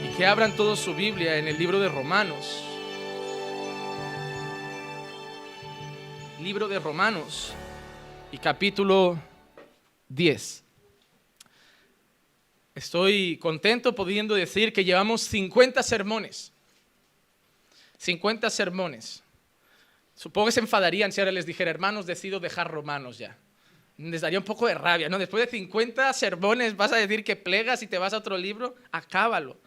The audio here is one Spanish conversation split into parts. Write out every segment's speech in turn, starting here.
y que abran todos su Biblia en el libro de Romanos. Libro de Romanos y capítulo 10. Estoy contento pudiendo decir que llevamos 50 sermones. 50 sermones. Supongo que se enfadarían si ahora les dijera, hermanos, decido dejar Romanos ya. Les daría un poco de rabia, ¿no? Después de 50 sermones vas a decir que plegas y te vas a otro libro. Acábalo.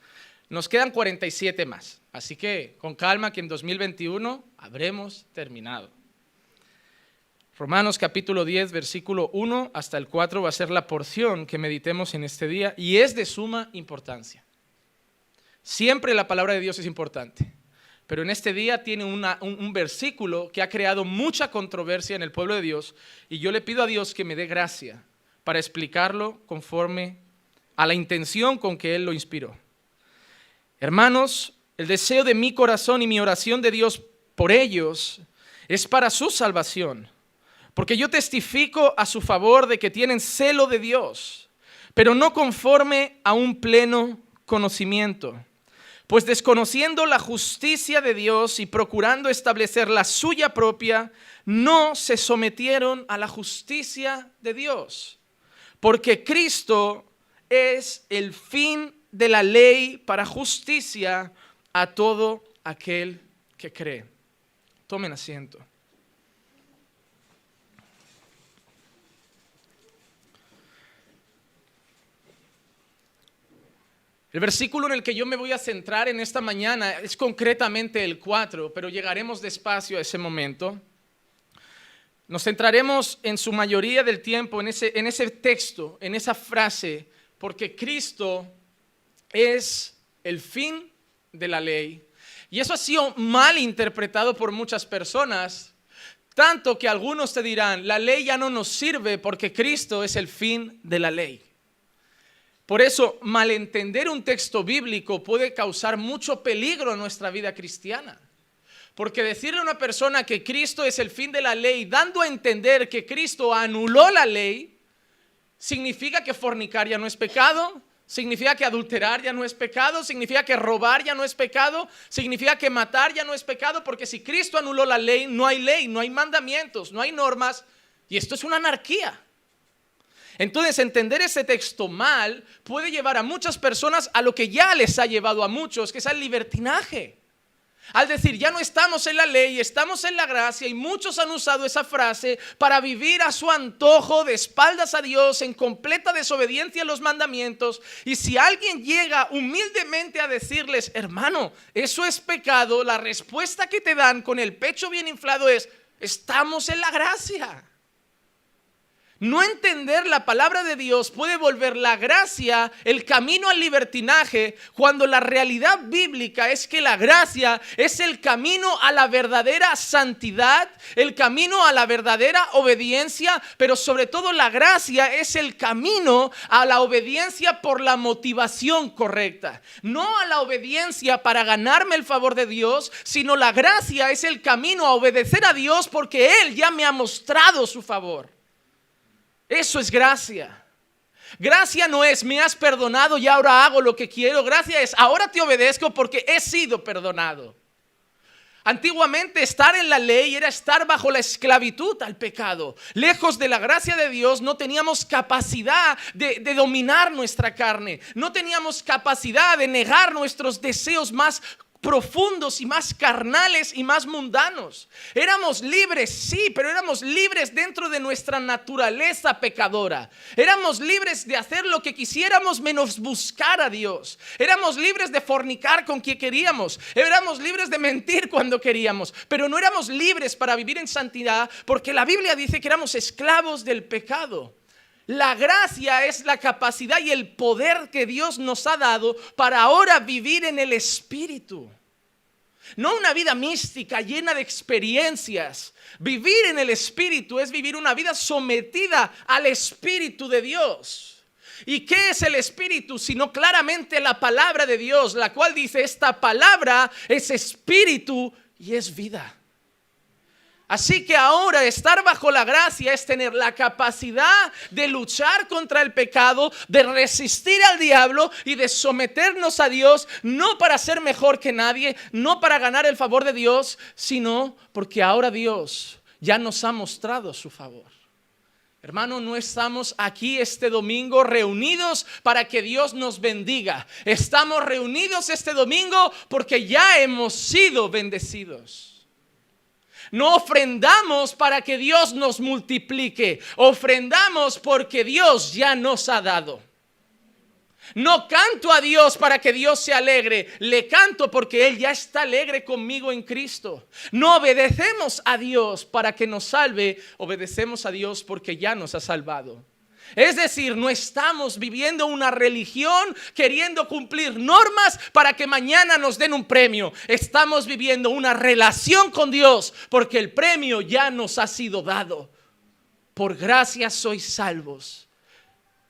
Nos quedan 47 más. Así que con calma que en 2021 habremos terminado. Romanos capítulo 10, versículo 1 hasta el 4 va a ser la porción que meditemos en este día y es de suma importancia. Siempre la palabra de Dios es importante, pero en este día tiene un versículo que ha creado mucha controversia en el pueblo de Dios y yo le pido a Dios que me dé gracia para explicarlo conforme a la intención con que Él lo inspiró. Hermanos, el deseo de mi corazón y mi oración de Dios por ellos es para su salvación. Porque yo testifico a su favor de que tienen celo de Dios, pero no conforme a un pleno conocimiento. Pues desconociendo la justicia de Dios y procurando establecer la suya propia, no se sometieron a la justicia de Dios. Porque Cristo es el fin de la ley para justicia a todo aquel que cree. Tomen asiento. El versículo en el que yo me voy a centrar en esta mañana es concretamente el 4, pero llegaremos despacio a ese momento. Nos centraremos en su mayoría del tiempo en ese texto, en esa frase, porque Cristo es el fin de la ley. Y eso ha sido mal interpretado por muchas personas, tanto que algunos te dirán, la ley ya no nos sirve porque Cristo es el fin de la ley. Por eso, malentender un texto bíblico puede causar mucho peligro en nuestra vida cristiana. Porque decirle a una persona que Cristo es el fin de la ley, dando a entender que Cristo anuló la ley, significa que fornicar ya no es pecado, significa que adulterar ya no es pecado, significa que robar ya no es pecado, significa que matar ya no es pecado, porque si Cristo anuló la ley, no hay mandamientos, no hay normas, y esto es una anarquía. Entonces, entender ese texto mal puede llevar a muchas personas a lo que ya les ha llevado a muchos, que es al libertinaje. Al decir, ya no estamos en la ley, estamos en la gracia, y muchos han usado esa frase para vivir a su antojo, de espaldas a Dios, en completa desobediencia a los mandamientos. Y si alguien llega humildemente a decirles, hermano, eso es pecado, la respuesta que te dan con el pecho bien inflado es, estamos en la gracia. No entender la palabra de Dios puede volver la gracia el camino al libertinaje, cuando la realidad bíblica es que la gracia es el camino a la verdadera santidad, el camino a la verdadera obediencia, pero sobre todo la gracia es el camino a la obediencia por la motivación correcta. No a la obediencia para ganarme el favor de Dios, sino la gracia es el camino a obedecer a Dios porque Él ya me ha mostrado su favor. Eso es gracia. Gracia no es me has perdonado y ahora hago lo que quiero. Gracia es ahora te obedezco porque he sido perdonado. Antiguamente estar en la ley era estar bajo la esclavitud al pecado. Lejos de la gracia de Dios no teníamos capacidad de dominar nuestra carne. No teníamos capacidad de negar nuestros deseos más profundos y más carnales y más mundanos. Éramos libres, sí, pero éramos libres dentro de nuestra naturaleza pecadora. Éramos libres de hacer lo que quisiéramos menos buscar a Dios. Éramos libres de fornicar con quien queríamos. Éramos libres de mentir cuando queríamos, pero no éramos libres para vivir en santidad, porque la Biblia dice que éramos esclavos del pecado. La gracia es la capacidad y el poder que Dios nos ha dado para ahora vivir en el Espíritu. No una vida mística llena de experiencias. Vivir en el Espíritu es vivir una vida sometida al Espíritu de Dios. ¿Y qué es el Espíritu? Sino claramente la palabra de Dios, la cual dice, esta palabra es Espíritu y es vida. Así que ahora estar bajo la gracia es tener la capacidad de luchar contra el pecado, de resistir al diablo y de someternos a Dios, no para ser mejor que nadie, no para ganar el favor de Dios, sino porque ahora Dios ya nos ha mostrado su favor. Hermano, no estamos aquí este domingo reunidos para que Dios nos bendiga. Estamos reunidos este domingo porque ya hemos sido bendecidos. No ofrendamos para que Dios nos multiplique. Ofrendamos porque Dios ya nos ha dado. No canto a Dios para que Dios se alegre. Le canto porque Él ya está alegre conmigo en Cristo. No obedecemos a Dios para que nos salve. Obedecemos a Dios porque ya nos ha salvado. Es decir, no estamos viviendo una religión queriendo cumplir normas para que mañana nos den un premio. Estamos viviendo una relación con Dios porque el premio ya nos ha sido dado. Por gracia sois salvos.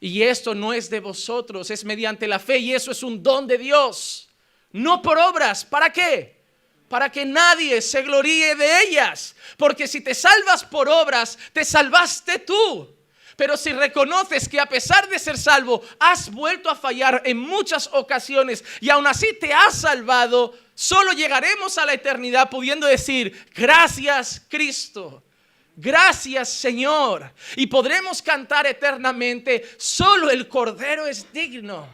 Y esto no es de vosotros, es mediante la fe y eso es un don de Dios. No por obras. ¿Para qué? Para que nadie se gloríe de ellas. Porque si te salvas por obras, te salvaste tú. Pero si reconoces que a pesar de ser salvo, has vuelto a fallar en muchas ocasiones y aún así te has salvado, solo llegaremos a la eternidad pudiendo decir, gracias Cristo, gracias Señor. Y podremos cantar eternamente, solo el Cordero es digno.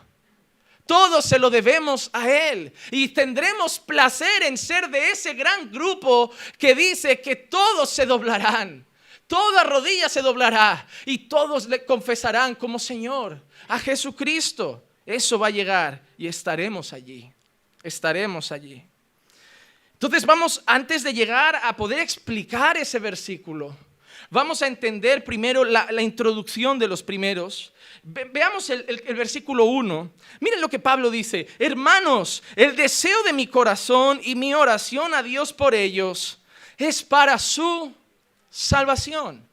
Todo se lo debemos a Él y tendremos placer en ser de ese gran grupo que dice que todos se doblarán. Toda rodilla se doblará y todos le confesarán como Señor a Jesucristo. Eso va a llegar y estaremos allí. Estaremos allí. Entonces vamos, antes de llegar a poder explicar ese versículo, vamos a entender primero la introducción de los primeros. Veamos el versículo 1. Miren lo que Pablo dice. Hermanos, el deseo de mi corazón y mi oración a Dios por ellos es para su salvación.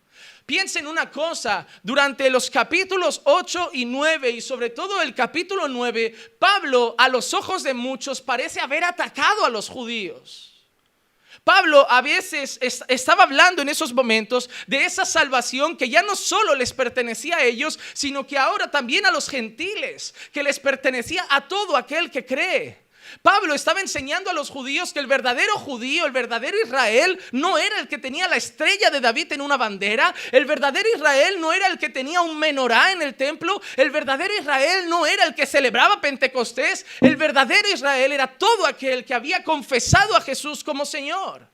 Piensen una cosa, durante los capítulos 8 y 9 y sobre todo el capítulo 9, Pablo a los ojos de muchos parece haber atacado a los judíos. Pablo a veces estaba hablando en esos momentos de esa salvación que ya no solo les pertenecía a ellos, sino que ahora también a los gentiles, que les pertenecía a todo aquel que cree. Pablo estaba enseñando a los judíos que el verdadero judío, el verdadero Israel, no era el que tenía la estrella de David en una bandera. El verdadero Israel no era el que tenía un menorá en el templo. El verdadero Israel no era el que celebraba Pentecostés. El verdadero Israel era todo aquel que había confesado a Jesús como Señor.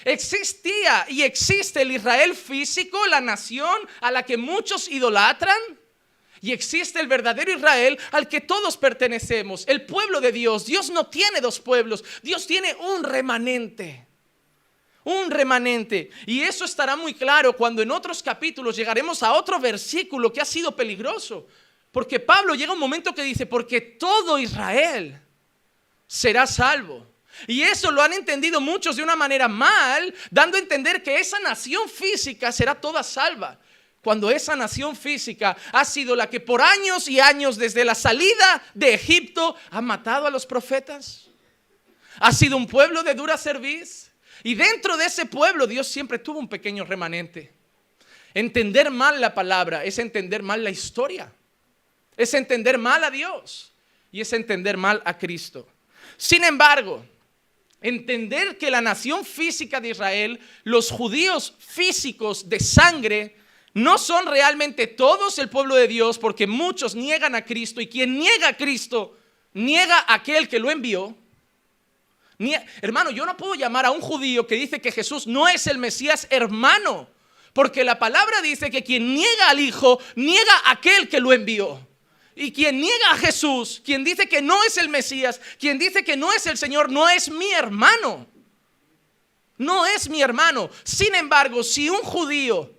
Existía y existe el Israel físico, la nación a la que muchos idolatran. Y existe el verdadero Israel al que todos pertenecemos, el pueblo de Dios. Dios no tiene dos pueblos, Dios tiene un remanente. Un remanente. Y eso estará muy claro cuando en otros capítulos llegaremos a otro versículo que ha sido peligroso. Porque Pablo llega un momento que dice, porque todo Israel será salvo. Y eso lo han entendido muchos de una manera mal, dando a entender que esa nación física será toda salva. Cuando esa nación física ha sido la que por años y años desde la salida de Egipto ha matado a los profetas. Ha sido un pueblo de dura cerviz. Y dentro de ese pueblo Dios siempre tuvo un pequeño remanente. Entender mal la palabra es entender mal la historia. Es entender mal a Dios. Y es entender mal a Cristo. Sin embargo, entender que la nación física de Israel, los judíos físicos de sangre, no son realmente todos el pueblo de Dios, porque muchos niegan a Cristo y quien niega a Cristo niega a aquel que lo envió. Hermano, yo no puedo llamar a un judío que dice que Jesús no es el Mesías hermano, porque la palabra dice que quien niega al Hijo niega a aquel que lo envió. Y quien niega a Jesús, quien dice que no es el Mesías, quien dice que no es el Señor, no es mi hermano. No es mi hermano. Sin embargo, si un judío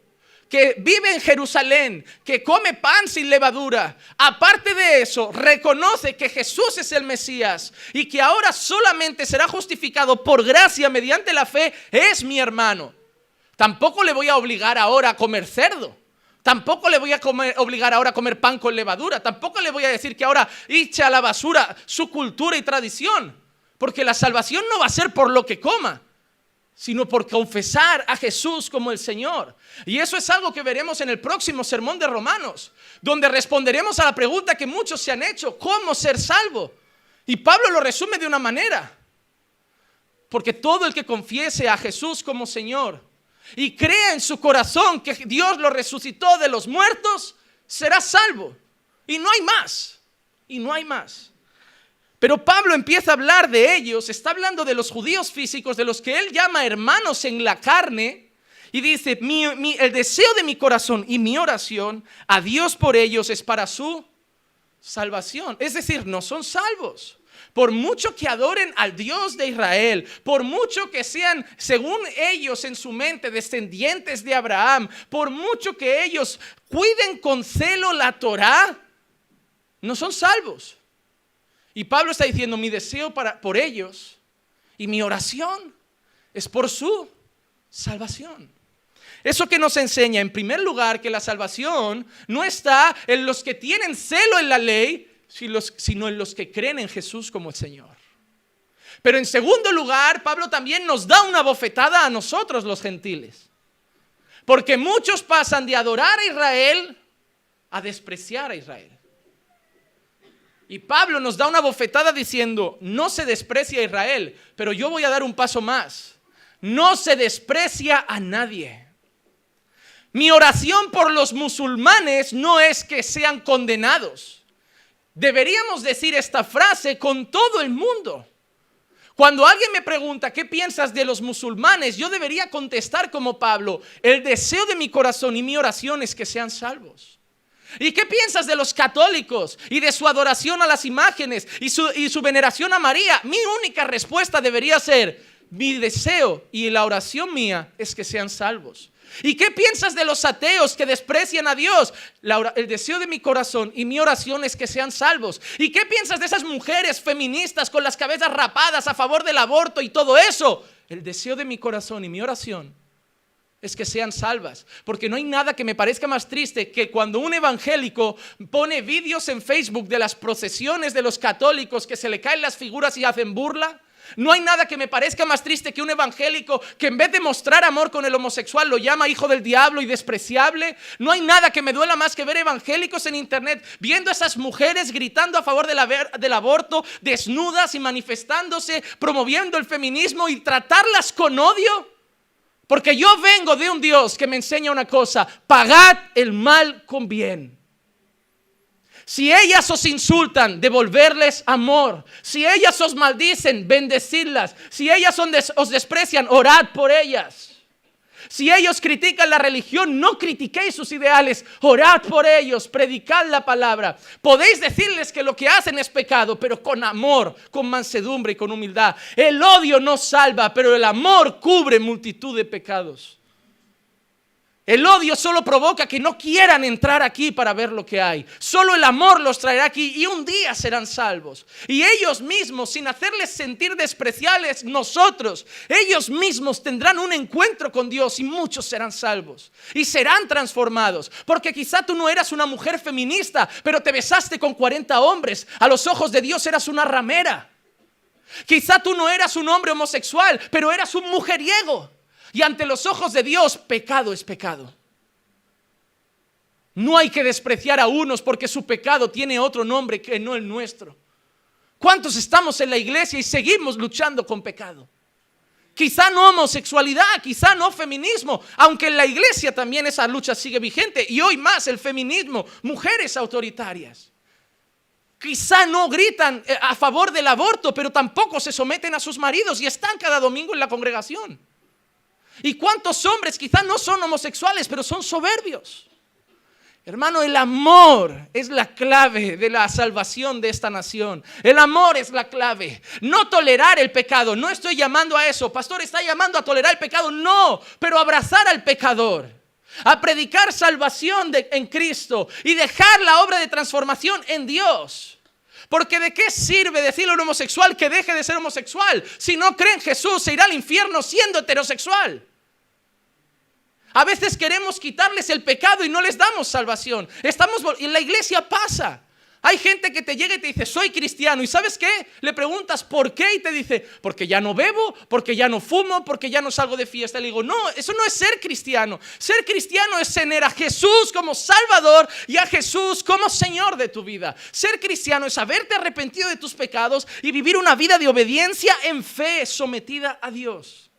que vive en Jerusalén, que come pan sin levadura, aparte de eso, reconoce que Jesús es el Mesías y que ahora solamente será justificado por gracia mediante la fe, es mi hermano. Tampoco le voy a obligar ahora a comer cerdo. Tampoco le voy a obligar ahora a comer pan con levadura. Tampoco le voy a decir que ahora eche a la basura su cultura y tradición. Porque la salvación no va a ser por lo que coma, sino por confesar a Jesús como el Señor. Y eso es algo que veremos en el próximo sermón de Romanos, donde responderemos a la pregunta que muchos se han hecho: ¿cómo ser salvo? Y Pablo lo resume de una manera: porque todo el que confiese a Jesús como Señor y crea en su corazón que Dios lo resucitó de los muertos, será salvo. Y no hay más, y no hay más. Pero Pablo empieza a hablar de ellos, está hablando de los judíos físicos, de los que él llama hermanos en la carne, y dice: el deseo de mi corazón y mi oración a Dios por ellos es para su salvación. Es decir, no son salvos. Por mucho que adoren al Dios de Israel, por mucho que sean, según ellos en su mente, descendientes de Abraham, por mucho que ellos cuiden con celo la Torá, no son salvos. Y Pablo está diciendo: mi deseo por ellos y mi oración es por su salvación. Eso que nos enseña, en primer lugar, que la salvación no está en los que tienen celo en la ley, sino en los que creen en Jesús como el Señor. Pero en segundo lugar, Pablo también nos da una bofetada a nosotros los gentiles. Porque muchos pasan de adorar a Israel a despreciar a Israel. Y Pablo nos da una bofetada diciendo: no se desprecia a Israel, pero yo voy a dar un paso más: no se desprecia a nadie. Mi oración por los musulmanes no es que sean condenados. Deberíamos decir esta frase con todo el mundo. Cuando alguien me pregunta: ¿qué piensas de los musulmanes?, yo debería contestar como Pablo: el deseo de mi corazón y mi oración es que sean salvos. ¿Y qué piensas de los católicos y de su adoración a las imágenes y su veneración a María? Mi única respuesta debería ser: mi deseo y la oración mía es que sean salvos. ¿Y qué piensas de los ateos que desprecian a Dios? El deseo de mi corazón y mi oración es que sean salvos. ¿Y qué piensas de esas mujeres feministas con las cabezas rapadas a favor del aborto y todo eso? El deseo de mi corazón y mi oración es que sean salvas. Porque no hay nada que me parezca más triste que cuando un evangélico pone vídeos en Facebook de las procesiones de los católicos que se le caen las figuras y hacen burla. No hay nada que me parezca más triste que un evangélico que en vez de mostrar amor con el homosexual lo llama hijo del diablo y despreciable. No hay nada que me duela más que ver evangélicos en internet viendo a esas mujeres gritando a favor del aborto, desnudas y manifestándose, promoviendo el feminismo, y tratarlas con odio. Porque yo vengo de un Dios que me enseña una cosa: pagad el mal con bien. Si ellas os insultan, devolverles amor. Si ellas os maldicen, bendecirlas. Si ellas os desprecian, orad por ellas. Si ellos critican la religión, no critiquéis sus ideales, orad por ellos, predicad la palabra. Podéis decirles que lo que hacen es pecado, pero con amor, con mansedumbre y con humildad. El odio no salva, pero el amor cubre multitud de pecados. El odio solo provoca que no quieran entrar aquí para ver lo que hay. Solo el amor los traerá aquí y un día serán salvos. Y ellos mismos, sin hacerles sentir despreciables nosotros, ellos mismos tendrán un encuentro con Dios y muchos serán salvos. Y serán transformados. Porque quizá tú no eras una mujer feminista, pero te besaste con 40 hombres. A los ojos de Dios eras una ramera. Quizá tú no eras un hombre homosexual, pero eras un mujeriego. Y ante los ojos de Dios, pecado es pecado. No hay que despreciar a unos porque su pecado tiene otro nombre que no el nuestro. ¿Cuántos estamos en la iglesia y seguimos luchando con pecado? Quizá no homosexualidad, quizá no feminismo, aunque en la iglesia también esa lucha sigue vigente. Y hoy más el feminismo, mujeres autoritarias. Quizá no gritan a favor del aborto, pero tampoco se someten a sus maridos y están cada domingo en la congregación. ¿Y cuántos hombres quizás no son homosexuales, pero son soberbios? Hermano, el amor es la clave de la salvación de esta nación. El amor es la clave. No tolerar el pecado. No estoy llamando a eso. Pastor, ¿está llamando a tolerar el pecado? No, pero abrazar al pecador. A predicar salvación en Cristo y dejar la obra de transformación en Dios. Porque ¿de qué sirve decirle a un homosexual que deje de ser homosexual? Si no cree en Jesús, se irá al infierno siendo heterosexual. A veces queremos quitarles el pecado y no les damos salvación. En la iglesia pasa. Hay gente que te llega y te dice, soy cristiano. ¿Y sabes qué? Le preguntas, ¿por qué? Y te dice, porque ya no bebo, porque ya no fumo, porque ya no salgo de fiesta. Y le digo, no, eso no es ser cristiano. Ser cristiano es tener a Jesús como Salvador y a Jesús como Señor de tu vida. Ser cristiano es haberte arrepentido de tus pecados y vivir una vida de obediencia en fe, sometida a Dios.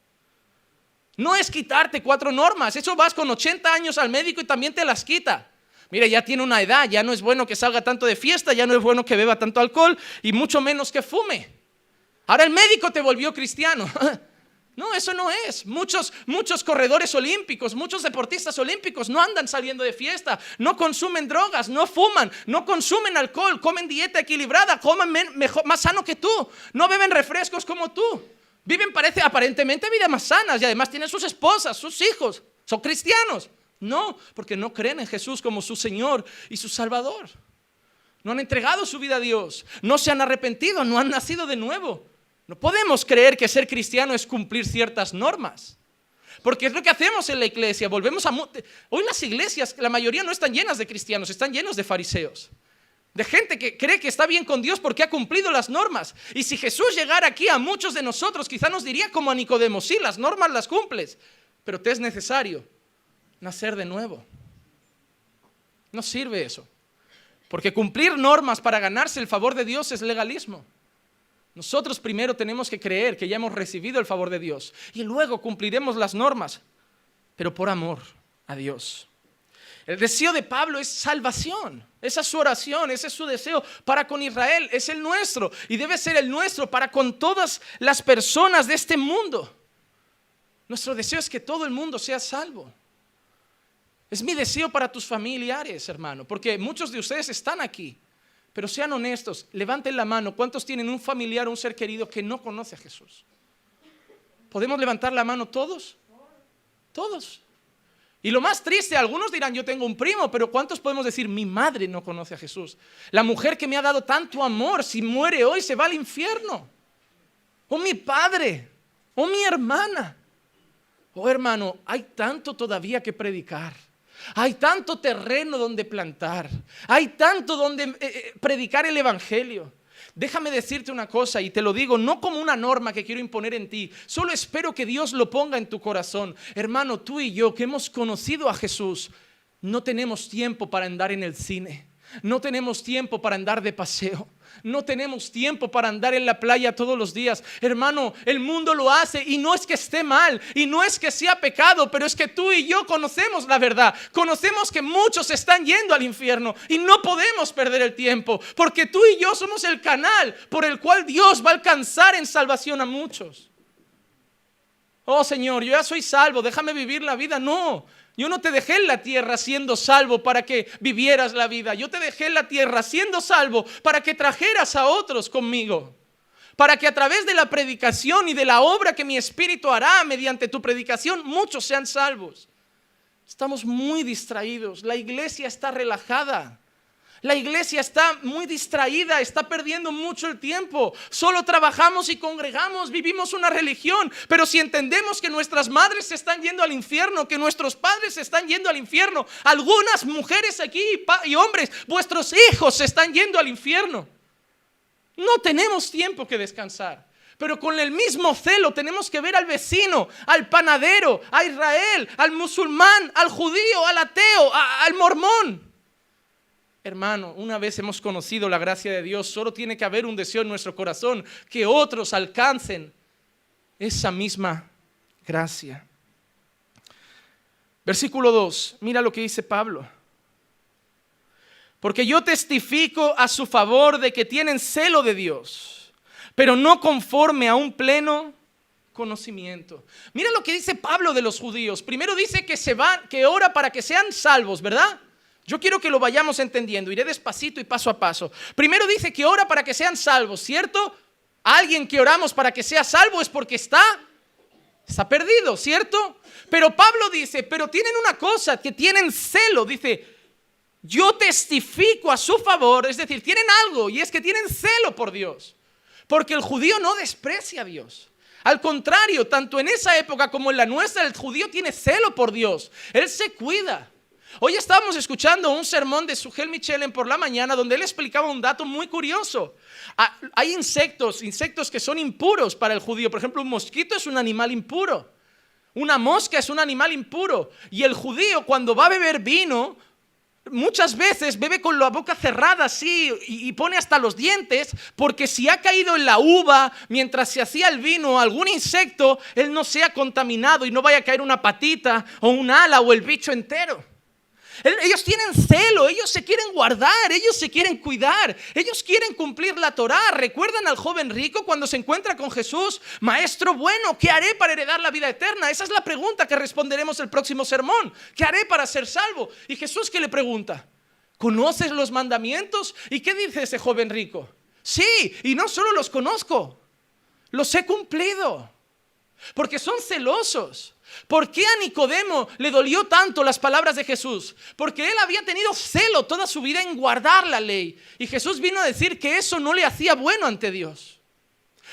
No es quitarte 4 normas. Eso vas con 80 años al médico y también te las quita. Mira, ya tiene una edad, ya no es bueno que salga tanto de fiesta, ya no es bueno que beba tanto alcohol y mucho menos que fume. Ahora el médico te volvió cristiano. No, eso no es. Muchos corredores olímpicos, muchos deportistas olímpicos no andan saliendo de fiesta, no consumen drogas, no fuman, no consumen alcohol, comen dieta equilibrada, comen mejor, más sano que tú, no beben refrescos como tú. Viven aparentemente vidas más sanas y además tienen sus esposas, sus hijos, son cristianos. No, porque no creen en Jesús como su Señor y su Salvador. No han entregado su vida a Dios, no se han arrepentido, no han nacido de nuevo. No podemos creer que ser cristiano es cumplir ciertas normas, porque es lo que hacemos en la iglesia. Hoy las iglesias, la mayoría no están llenas de cristianos, están llenos de fariseos, de gente que cree que está bien con Dios porque ha cumplido las normas. Y si Jesús llegara aquí a muchos de nosotros, quizá nos diría como a Nicodemo, sí, las normas las cumples, pero te es necesario nacer de nuevo. No sirve eso, porque cumplir normas para ganarse el favor de Dios es legalismo. Nosotros primero tenemos que creer que ya hemos recibido el favor de Dios y luego cumpliremos las normas, pero por amor a Dios. El deseo de Pablo es salvación. Esa es su oración, ese es su deseo para con Israel, es el nuestro y debe ser el nuestro para con todas las personas de este mundo. Nuestro deseo es que todo el mundo sea salvo. Es mi deseo para tus familiares, hermano, porque muchos de ustedes están aquí, pero sean honestos, levanten la mano. ¿Cuántos tienen un familiar o un ser querido que no conoce a Jesús? ¿Podemos levantar la mano todos? Todos. Y lo más triste, algunos dirán, yo tengo un primo, pero ¿cuántos podemos decir, mi madre no conoce a Jesús? La mujer que me ha dado tanto amor, si muere hoy se va al infierno. O mi padre, o mi hermana. Oh, hermano, hay tanto todavía que predicar. Hay tanto terreno donde plantar, hay tanto donde predicar el evangelio. Déjame decirte una cosa y te lo digo no como una norma que quiero imponer en ti, solo espero que Dios lo ponga en tu corazón. Hermano, tú y yo que hemos conocido a Jesús, no tenemos tiempo para andar en el cine, no tenemos tiempo para andar de paseo, no tenemos tiempo para andar en la playa todos los días. Hermano, el mundo lo hace y no es que esté mal y no es que sea pecado, pero es que tú y yo conocemos la verdad. Conocemos que muchos están yendo al infierno y no podemos perder el tiempo, porque tú y yo somos el canal por el cual Dios va a alcanzar en salvación a muchos. Oh Señor, yo ya soy salvo, déjame vivir la vida. No, yo no te dejé en la tierra siendo salvo para que vivieras la vida. Yo te dejé en la tierra siendo salvo para que trajeras a otros conmigo. Para que a través de la predicación y de la obra que mi Espíritu hará mediante tu predicación, muchos sean salvos. Estamos muy distraídos. La iglesia está relajada. La iglesia está muy distraída, está perdiendo mucho el tiempo. Solo trabajamos y congregamos, vivimos una religión. Pero si entendemos que nuestras madres se están yendo al infierno, que nuestros padres se están yendo al infierno, algunas mujeres aquí y hombres, vuestros hijos se están yendo al infierno. No tenemos tiempo que descansar. Pero con el mismo celo tenemos que ver al vecino, al panadero, a Israel, al musulmán, al judío, al ateo, al mormón. Hermano, una vez hemos conocido la gracia de Dios, solo tiene que haber un deseo en nuestro corazón, que otros alcancen esa misma gracia. Versículo 2, mira lo que dice Pablo. Porque yo testifico a su favor de que tienen celo de Dios, pero no conforme a un pleno conocimiento. Mira lo que dice Pablo de los judíos. Primero dice que ora para que sean salvos, ¿verdad? Yo quiero que lo vayamos entendiendo, iré despacito y paso a paso. Primero dice que ora para que sean salvos, ¿cierto? Alguien que oramos para que sea salvo es porque está perdido, ¿cierto? Pero Pablo dice, pero tienen una cosa, que tienen celo, dice, yo testifico a su favor, es decir, tienen algo y es que tienen celo por Dios. Porque el judío no desprecia a Dios. Al contrario, tanto en esa época como en la nuestra, el judío tiene celo por Dios. Él se cuida. Hoy estábamos escuchando un sermón de Sugel Michelem por la mañana donde él explicaba un dato muy curioso. Hay insectos que son impuros para el judío. Por ejemplo, un mosquito es un animal impuro. Una mosca es un animal impuro. Y el judío, cuando va a beber vino, muchas veces bebe con la boca cerrada así y pone hasta los dientes, porque si ha caído en la uva mientras se hacía el vino algún insecto, él no sea contaminado y no vaya a caer una patita o un ala o el bicho entero. Ellos tienen celo, ellos se quieren guardar, ellos se quieren cuidar, ellos quieren cumplir la Torá. ¿Recuerdan al joven rico cuando se encuentra con Jesús? Maestro bueno, ¿qué haré para heredar la vida eterna? Esa es la pregunta que responderemos el próximo sermón. ¿Qué haré para ser salvo? Y Jesús, ¿qué le pregunta? ¿Conoces los mandamientos? ¿Y qué dice ese joven rico? Sí, y no solo los conozco, los he cumplido. Porque son celosos. ¿Por qué a Nicodemo le dolió tanto las palabras de Jesús? Porque él había tenido celo toda su vida en guardar la ley. Y Jesús vino a decir que eso no le hacía bueno ante Dios.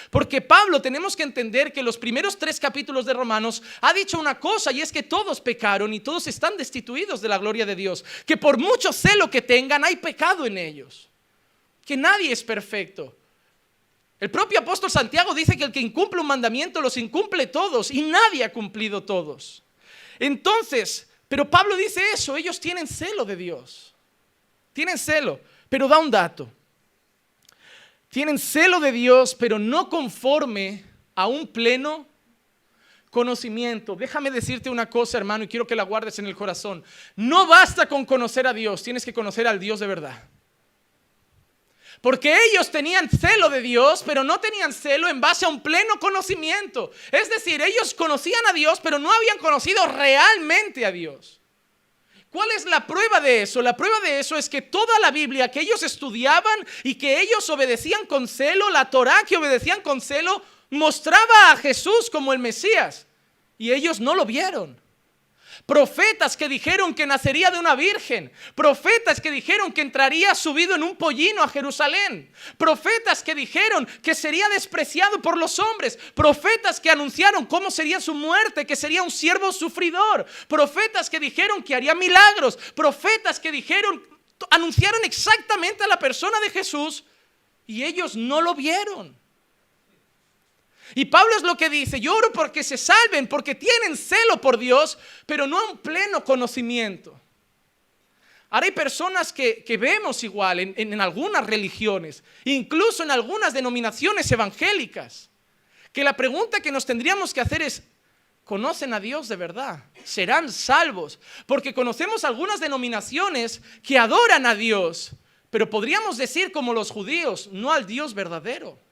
Porque Pablo, tenemos que entender que los primeros 3 capítulos de Romanos ha dicho una cosa, y es que todos pecaron y todos están destituidos de la gloria de Dios. Que por mucho celo que tengan, hay pecado en ellos. Que nadie es perfecto. El propio apóstol Santiago dice que el que incumple un mandamiento los incumple todos, y nadie ha cumplido todos. Entonces, pero Pablo dice eso, ellos tienen celo de Dios. Tienen celo, pero da un dato. Tienen celo de Dios, pero no conforme a un pleno conocimiento. Déjame decirte una cosa, hermano, y quiero que la guardes en el corazón. No basta con conocer a Dios, tienes que conocer al Dios de verdad. Porque ellos tenían celo de Dios, pero no tenían celo en base a un pleno conocimiento. Es decir, ellos conocían a Dios, pero no habían conocido realmente a Dios. ¿Cuál es la prueba de eso? La prueba de eso es que toda la Biblia que ellos estudiaban y que ellos obedecían con celo, la Torá que obedecían con celo, mostraba a Jesús como el Mesías. Y ellos no lo vieron. Profetas que dijeron que nacería de una virgen. Profetas que dijeron que entraría subido en un pollino a Jerusalén. Profetas que dijeron que sería despreciado por los hombres. Profetas que anunciaron cómo sería su muerte, que sería un siervo sufridor. Profetas que dijeron que haría milagros. Profetas que anunciaron exactamente a la persona de Jesús, y ellos no lo vieron. Y Pablo es lo que dice: yo oro porque se salven, porque tienen celo por Dios, pero no un pleno conocimiento. Ahora hay personas que vemos igual en algunas religiones, incluso en algunas denominaciones evangélicas, que la pregunta que nos tendríamos que hacer es: ¿conocen a Dios de verdad? ¿Serán salvos? Porque conocemos algunas denominaciones que adoran a Dios, pero podríamos decir como los judíos, no al Dios verdadero.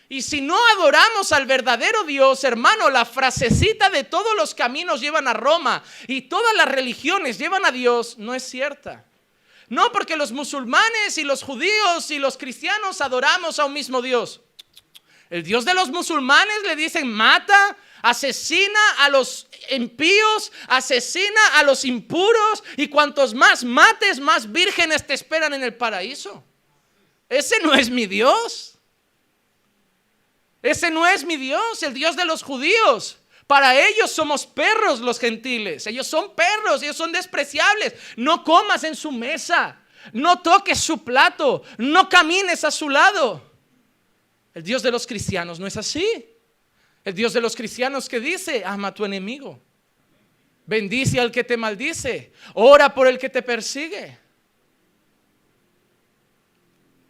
Y si no adoramos al verdadero Dios, hermano, la frasecita de todos los caminos llevan a Roma y todas las religiones llevan a Dios no es cierta. No, porque los musulmanes y los judíos y los cristianos adoramos a un mismo Dios. El Dios de los musulmanes le dicen: mata, asesina a los impíos, asesina a los impuros, y cuantos más mates, más vírgenes te esperan en el paraíso. Ese no es mi Dios. Ese no es mi Dios, el Dios de los judíos. Para ellos somos perros los gentiles. Ellos son perros, ellos son despreciables. No comas en su mesa, no toques su plato, no camines a su lado. El Dios de los cristianos no es así. El Dios de los cristianos, que dice: ama a tu enemigo, bendice al que te maldice, ora por el que te persigue.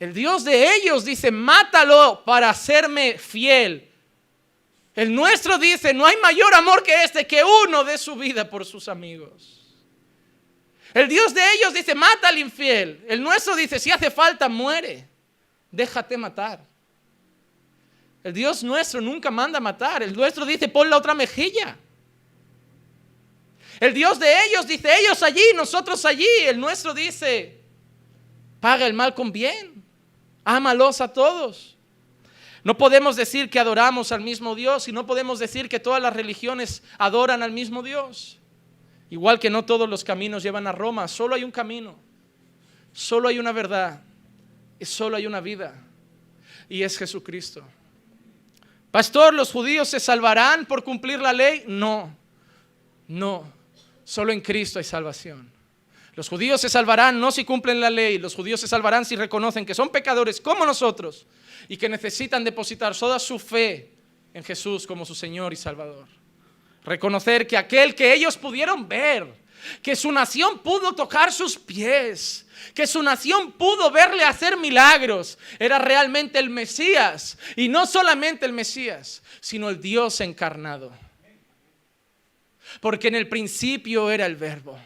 El Dios de ellos dice: mátalo para hacerme fiel. El nuestro dice: no hay mayor amor que este, que uno dé su vida por sus amigos. El Dios de ellos dice: mata al infiel. El nuestro dice: si hace falta, muere, déjate matar. El Dios nuestro nunca manda matar. El nuestro dice: pon la otra mejilla. El Dios de ellos dice: ellos allí, nosotros allí. El nuestro dice: paga el mal con bien. Ámalos a todos. No podemos decir que adoramos al mismo Dios, y no podemos decir que todas las religiones adoran al mismo Dios. Igual que no todos los caminos llevan a Roma. Solo hay un camino, solo hay una verdad, y solo hay una vida, y es Jesucristo. Pastor, ¿los judíos se salvarán por cumplir la ley? No. Solo en Cristo hay salvación. Los judíos se salvarán no si cumplen la ley, los judíos se salvarán si reconocen que son pecadores como nosotros y que necesitan depositar toda su fe en Jesús como su Señor y Salvador. Reconocer que aquel que ellos pudieron ver, que su nación pudo tocar sus pies, que su nación pudo verle hacer milagros, era realmente el Mesías. Y no solamente el Mesías, sino el Dios encarnado. Porque en el principio era el Verbo,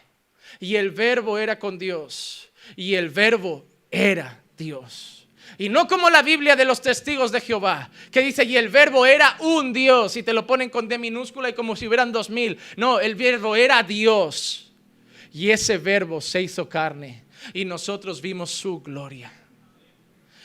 y el Verbo era con Dios, y el Verbo era Dios. Y no como la Biblia de los testigos de Jehová, que dice, y el Verbo era un Dios, y te lo ponen con D minúscula y como si hubieran 2000. No, el Verbo era Dios. Y ese Verbo se hizo carne, y nosotros vimos su gloria.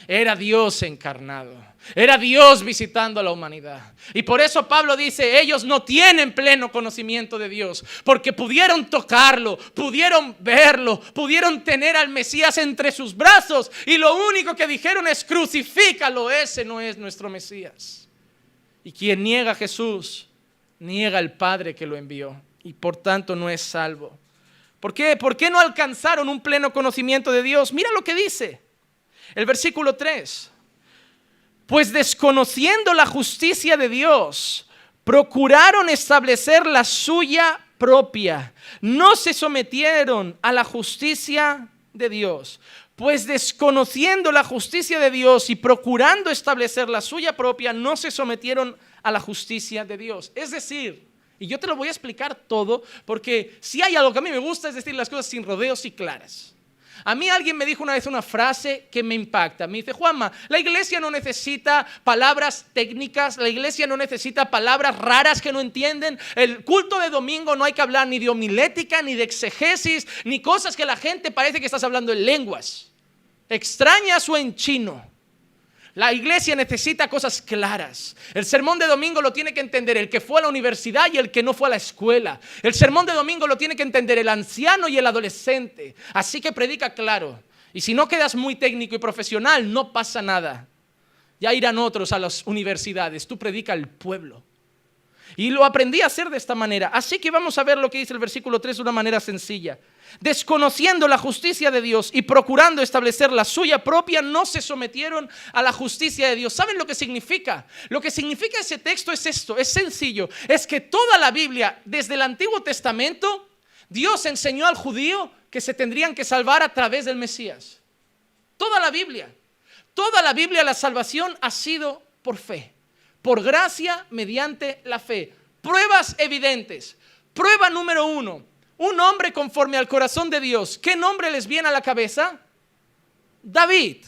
Era Dios encarnado, era Dios visitando a la humanidad. Y por eso Pablo dice, ellos no tienen pleno conocimiento de Dios, porque pudieron tocarlo, pudieron verlo, pudieron tener al Mesías entre sus brazos, y lo único que dijeron es, crucifícalo, ese no es nuestro Mesías. Y quien niega a Jesús, niega al Padre que lo envió, y por tanto no es salvo. ¿Por qué? ¿Por qué no alcanzaron un pleno conocimiento de Dios? Mira lo que dice el versículo 3. Pues desconociendo la justicia de Dios, procuraron establecer la suya propia. No se sometieron a la justicia de Dios. Pues desconociendo la justicia de Dios y procurando establecer la suya propia, no se sometieron a la justicia de Dios. Es decir, y yo te lo voy a explicar todo, porque si hay algo que a mí me gusta es decir las cosas sin rodeos y claras. A mí alguien me dijo una vez una frase que me impacta. Me dice, Juanma, la iglesia no necesita palabras técnicas, la iglesia no necesita palabras raras que no entienden. El culto de domingo no hay que hablar ni de homilética, ni de exegesis, ni cosas que la gente parece que estás hablando en lenguas extrañas o en chino. La iglesia necesita cosas claras. El sermón de domingo lo tiene que entender el que fue a la universidad y el que no fue a la escuela. El sermón de domingo lo tiene que entender el anciano y el adolescente. Así que predica claro. Y si no quedas muy técnico y profesional, no pasa nada. Ya irán otros a las universidades. Tú predica al pueblo. Y lo aprendí a hacer de esta manera. Así que vamos a ver lo que dice el versículo 3 de una manera sencilla. Desconociendo la justicia de Dios y procurando establecer la suya propia, no se sometieron a la justicia de Dios. ¿Saben lo que significa? Lo que significa ese texto es esto, es sencillo. Es que toda la Biblia, desde el Antiguo Testamento, Dios enseñó al judío que se tendrían que salvar a través del Mesías. Toda la Biblia, la salvación ha sido por fe. Por gracia mediante la fe. Pruebas evidentes. Prueba número 1. Un hombre conforme al corazón de Dios. ¿Qué nombre les viene a la cabeza? David.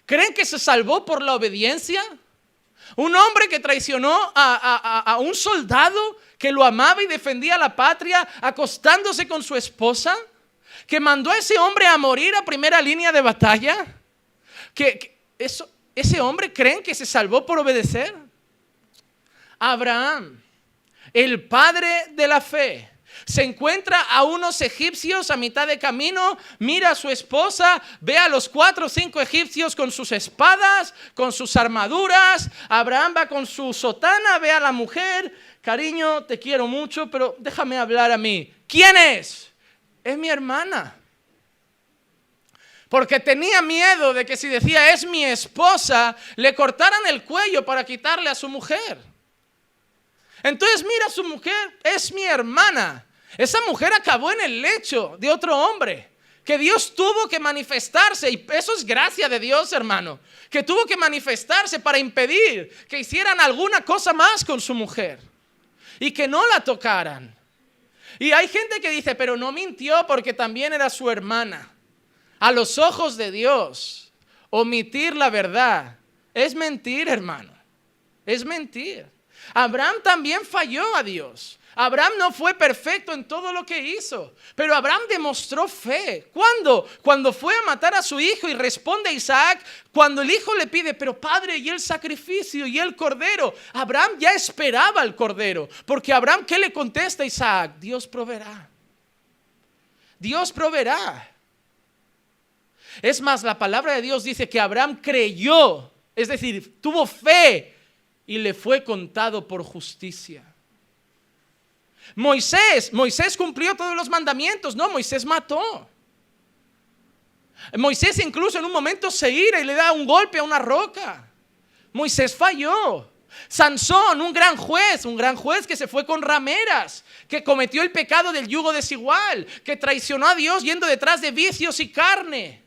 ¿Creen que se salvó por la obediencia? Un hombre que traicionó a un soldado que lo amaba y defendía la patria acostándose con su esposa. Que mandó a ese hombre a morir a primera línea de batalla. ¿Ese hombre creen que se salvó por obedecer? Abraham, el padre de la fe, se encuentra a unos egipcios a mitad de camino, mira a su esposa, ve a los 4 o 5 egipcios con sus espadas, con sus armaduras. Abraham va con su sotana, ve a la mujer, cariño, te quiero mucho, pero déjame hablar a mí. ¿Quién es? Es mi hermana. Porque tenía miedo de que si decía es mi esposa, le cortaran el cuello para quitarle a su mujer. Entonces mira a su mujer, es mi hermana. Esa mujer acabó en el lecho de otro hombre, que Dios tuvo que manifestarse, y eso es gracia de Dios, hermano, que tuvo que manifestarse para impedir que hicieran alguna cosa más con su mujer y que no la tocaran. Y hay gente que dice, pero no mintió porque también era su hermana. A los ojos de Dios, omitir la verdad es mentir, hermano. Es mentir. Abraham también falló a Dios. Abraham no fue perfecto en todo lo que hizo, pero Abraham demostró fe. ¿Cuándo? Cuando fue a matar a su hijo y responde a Isaac, cuando el hijo le pide, pero padre, ¿y el sacrificio y el cordero? Abraham ya esperaba el cordero, porque Abraham, ¿qué le contesta a Isaac? Dios proveerá. Dios proveerá. Es más, la palabra de Dios dice que Abraham creyó, es decir, tuvo fe y le fue contado por justicia. Moisés cumplió todos los mandamientos. No, Moisés mató. Moisés incluso en un momento se ira y le da un golpe a una roca. Moisés falló. Sansón, un gran juez que se fue con rameras, que cometió el pecado del yugo desigual, que traicionó a Dios yendo detrás de vicios y carne.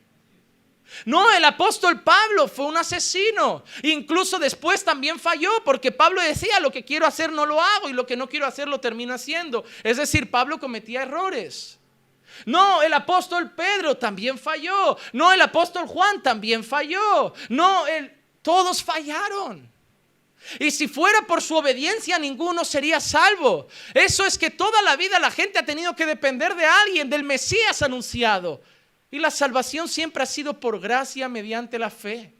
No, el apóstol Pablo fue un asesino. Incluso después también falló, porque Pablo decía: lo que quiero hacer no lo hago, y lo que no quiero hacer lo termino haciendo. Es decir, Pablo cometía errores. No, el apóstol Pedro también falló. No, el apóstol Juan también falló. No, todos fallaron. Y si fuera por su obediencia, ninguno sería salvo. Eso es que toda la vida la gente ha tenido que depender de alguien, del Mesías anunciado. Y la salvación siempre ha sido por gracia mediante la fe.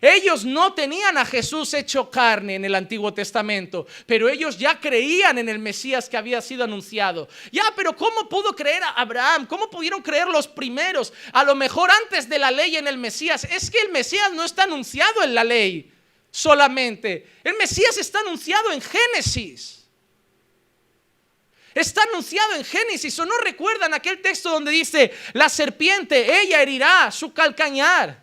Ellos no tenían a Jesús hecho carne en el Antiguo Testamento, pero ellos ya creían en el Mesías que había sido anunciado. Ya, pero ¿cómo pudo creer a Abraham? ¿Cómo pudieron creer los primeros? A lo mejor antes de la ley en el Mesías. Es que el Mesías no está anunciado en la ley solamente. El Mesías está anunciado en Génesis. Está anunciado en Génesis. ¿O no recuerdan aquel texto donde dice: la serpiente, ella herirá su calcañar?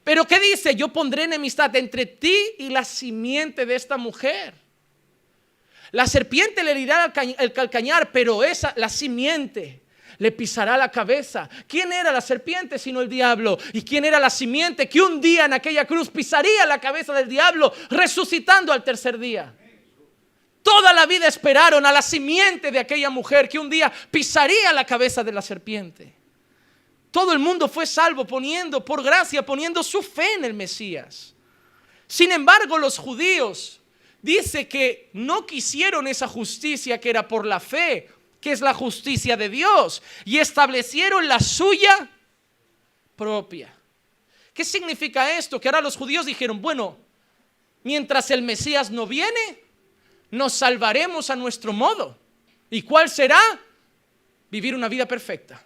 Pero ¿qué dice? Yo pondré enemistad entre ti y la simiente de esta mujer. La serpiente le herirá el calcañar, pero la simiente le pisará la cabeza. ¿Quién era la serpiente sino el diablo? ¿Y quién era la simiente que un día en aquella cruz pisaría la cabeza del diablo, resucitando al tercer día? Toda la vida esperaron a la simiente de aquella mujer que un día pisaría la cabeza de la serpiente. Todo el mundo fue salvo por gracia, poniendo su fe en el Mesías. Sin embargo, los judíos dice que no quisieron esa justicia que era por la fe, que es la justicia de Dios, y establecieron la suya propia. ¿Qué significa esto? Que ahora los judíos dijeron: bueno, mientras el Mesías no viene, nos salvaremos a nuestro modo. ¿Y cuál será? Vivir una vida perfecta.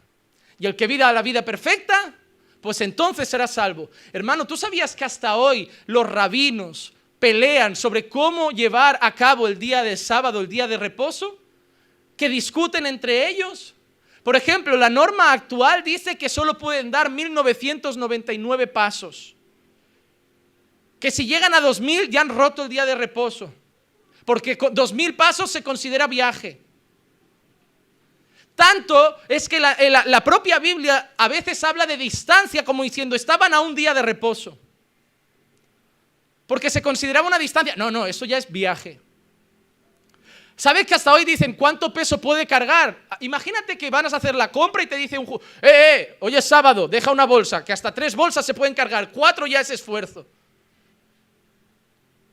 Y el que viva la vida perfecta, pues entonces será salvo. Hermano, ¿tú sabías que hasta hoy los rabinos pelean sobre cómo llevar a cabo el día de sábado, el día de reposo? Que discuten entre ellos. Por ejemplo, la norma actual dice que solo pueden dar 1999 pasos. Que si llegan a 2000 ya han roto el día de reposo. Porque 2000 pasos se considera viaje. Tanto es que la propia Biblia a veces habla de distancia, como diciendo: estaban a un día de reposo. Porque se consideraba una distancia. No, eso ya es viaje. ¿Sabes que hasta hoy dicen cuánto peso puede cargar? Imagínate que van a hacer la compra y te dice hoy es sábado, deja una bolsa, que hasta 3 bolsas se pueden cargar, 4 ya es esfuerzo.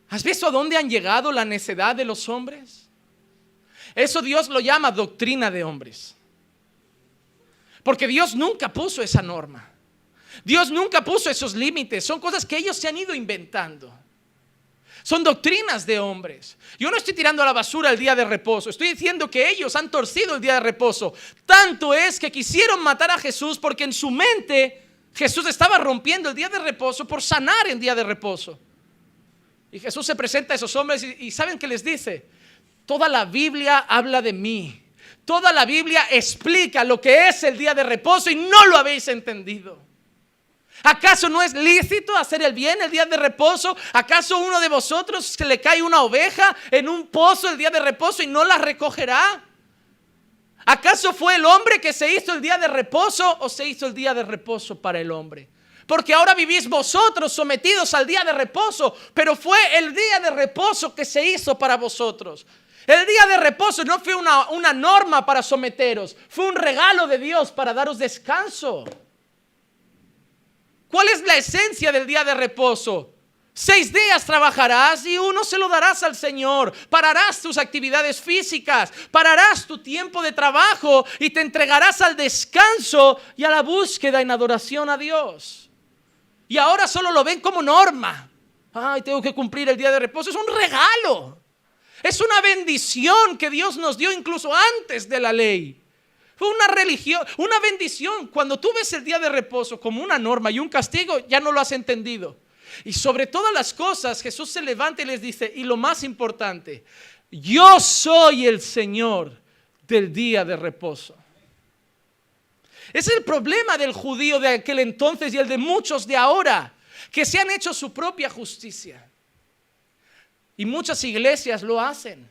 ¿Has visto a dónde han llegado la necedad de los hombres? Eso Dios lo llama doctrina de hombres. Porque Dios nunca puso esa norma. Dios nunca puso esos límites. Son cosas que ellos se han ido inventando. Son doctrinas de hombres. Yo no estoy tirando a la basura el día de reposo. Estoy diciendo que ellos han torcido el día de reposo. Tanto es que quisieron matar a Jesús porque en su mente Jesús estaba rompiendo el día de reposo por sanar en día de reposo. Y Jesús se presenta a esos hombres y ¿saben qué les dice? Toda la Biblia habla de mí. Toda la Biblia explica lo que es el día de reposo y no lo habéis entendido. ¿Acaso no es lícito hacer el bien el día de reposo? ¿Acaso uno de vosotros se le cae una oveja en un pozo el día de reposo y no la recogerá? ¿Acaso fue el hombre que se hizo el día de reposo o se hizo el día de reposo para el hombre? Porque ahora vivís vosotros sometidos al día de reposo, pero fue el día de reposo que se hizo para vosotros. El día de reposo no fue una norma para someteros, fue un regalo de Dios para daros descanso. ¿Cuál es la esencia del día de reposo? 6 días trabajarás y 1 se lo darás al Señor. Pararás tus actividades físicas, pararás tu tiempo de trabajo y te entregarás al descanso y a la búsqueda en adoración a Dios. Y ahora solo lo ven como norma. Ay, tengo que cumplir el día de reposo. Es un regalo. Es una bendición que Dios nos dio incluso antes de la ley. Fue una religión, una bendición. Cuando tú ves el día de reposo como una norma y un castigo, ya no lo has entendido. Y sobre todas las cosas, Jesús se levanta y les dice, y lo más importante, Yo soy el Señor del día de reposo. Es el problema del judío de aquel entonces y el de muchos de ahora, que se han hecho su propia justicia. Y muchas iglesias lo hacen.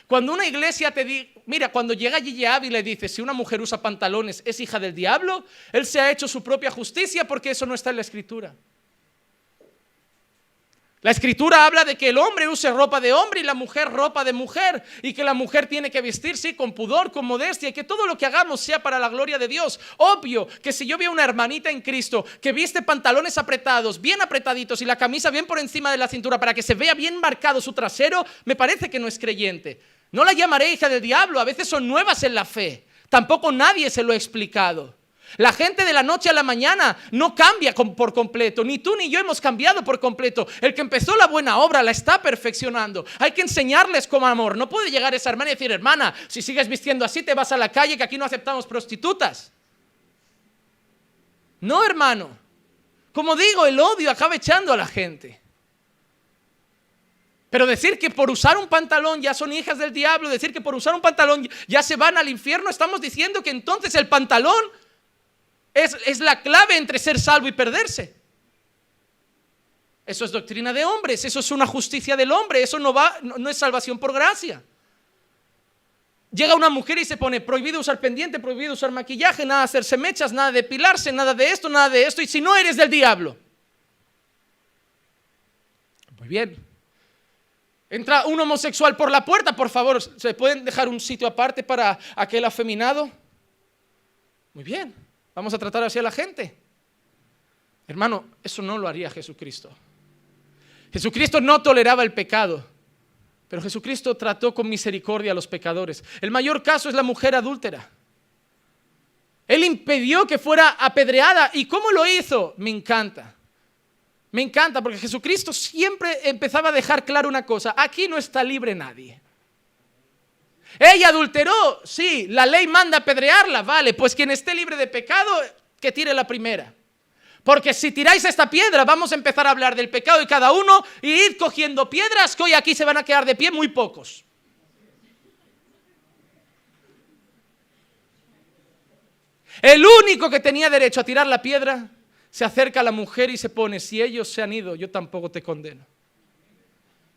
Cuando una iglesia te dice, mira, cuando llega Gigi Ávila y dice, si una mujer usa pantalones es hija del diablo, él se ha hecho su propia justicia porque eso no está en la Escritura. La Escritura habla de que el hombre use ropa de hombre y la mujer ropa de mujer, y que la mujer tiene que vestir, sí, con pudor, con modestia, y que todo lo que hagamos sea para la gloria de Dios. Obvio que si yo veo una hermanita en Cristo que viste pantalones apretados, bien apretaditos, y la camisa bien por encima de la cintura para que se vea bien marcado su trasero, me parece que no es creyente. No la llamaré hija del diablo, a veces son nuevas en la fe. Tampoco nadie se lo ha explicado. La gente de la noche a la mañana no cambia por completo, ni tú ni yo hemos cambiado por completo. El que empezó la buena obra la está perfeccionando. Hay que enseñarles con amor. No puede llegar esa hermana y decir, hermana, si sigues vistiendo así te vas a la calle, que aquí no aceptamos prostitutas. No, hermano. Como digo, el odio acaba echando a la gente. Pero decir que por usar un pantalón ya son hijas del diablo, decir que por usar un pantalón ya se van al infierno, estamos diciendo que entonces el pantalón es la clave entre ser salvo y perderse. Eso es doctrina de hombres, eso es una justicia del hombre, eso no es salvación por gracia. Llega una mujer y se pone prohibido usar pendiente, prohibido usar maquillaje, nada de hacerse mechas, nada de depilarse, nada de esto, y si no eres del diablo. Muy bien. Entra un homosexual por la puerta, por favor, ¿se pueden dejar un sitio aparte para aquel afeminado? Muy bien. Vamos a tratar así a la gente. Hermano, eso no lo haría Jesucristo. Jesucristo no toleraba el pecado, pero Jesucristo trató con misericordia a los pecadores. El mayor caso es la mujer adúltera. Él impidió que fuera apedreada. ¿Y cómo lo hizo? Me encanta. Me encanta porque Jesucristo siempre empezaba a dejar claro una cosa. Aquí no está libre nadie. Ella adulteró, sí, la ley manda apedrearla, vale, pues quien esté libre de pecado, que tire la primera. Porque si tiráis esta piedra, vamos a empezar a hablar del pecado de cada uno y ir cogiendo piedras, que hoy aquí se van a quedar de pie muy pocos. El único que tenía derecho a tirar la piedra, se acerca a la mujer y se pone, si ellos se han ido, yo tampoco te condeno.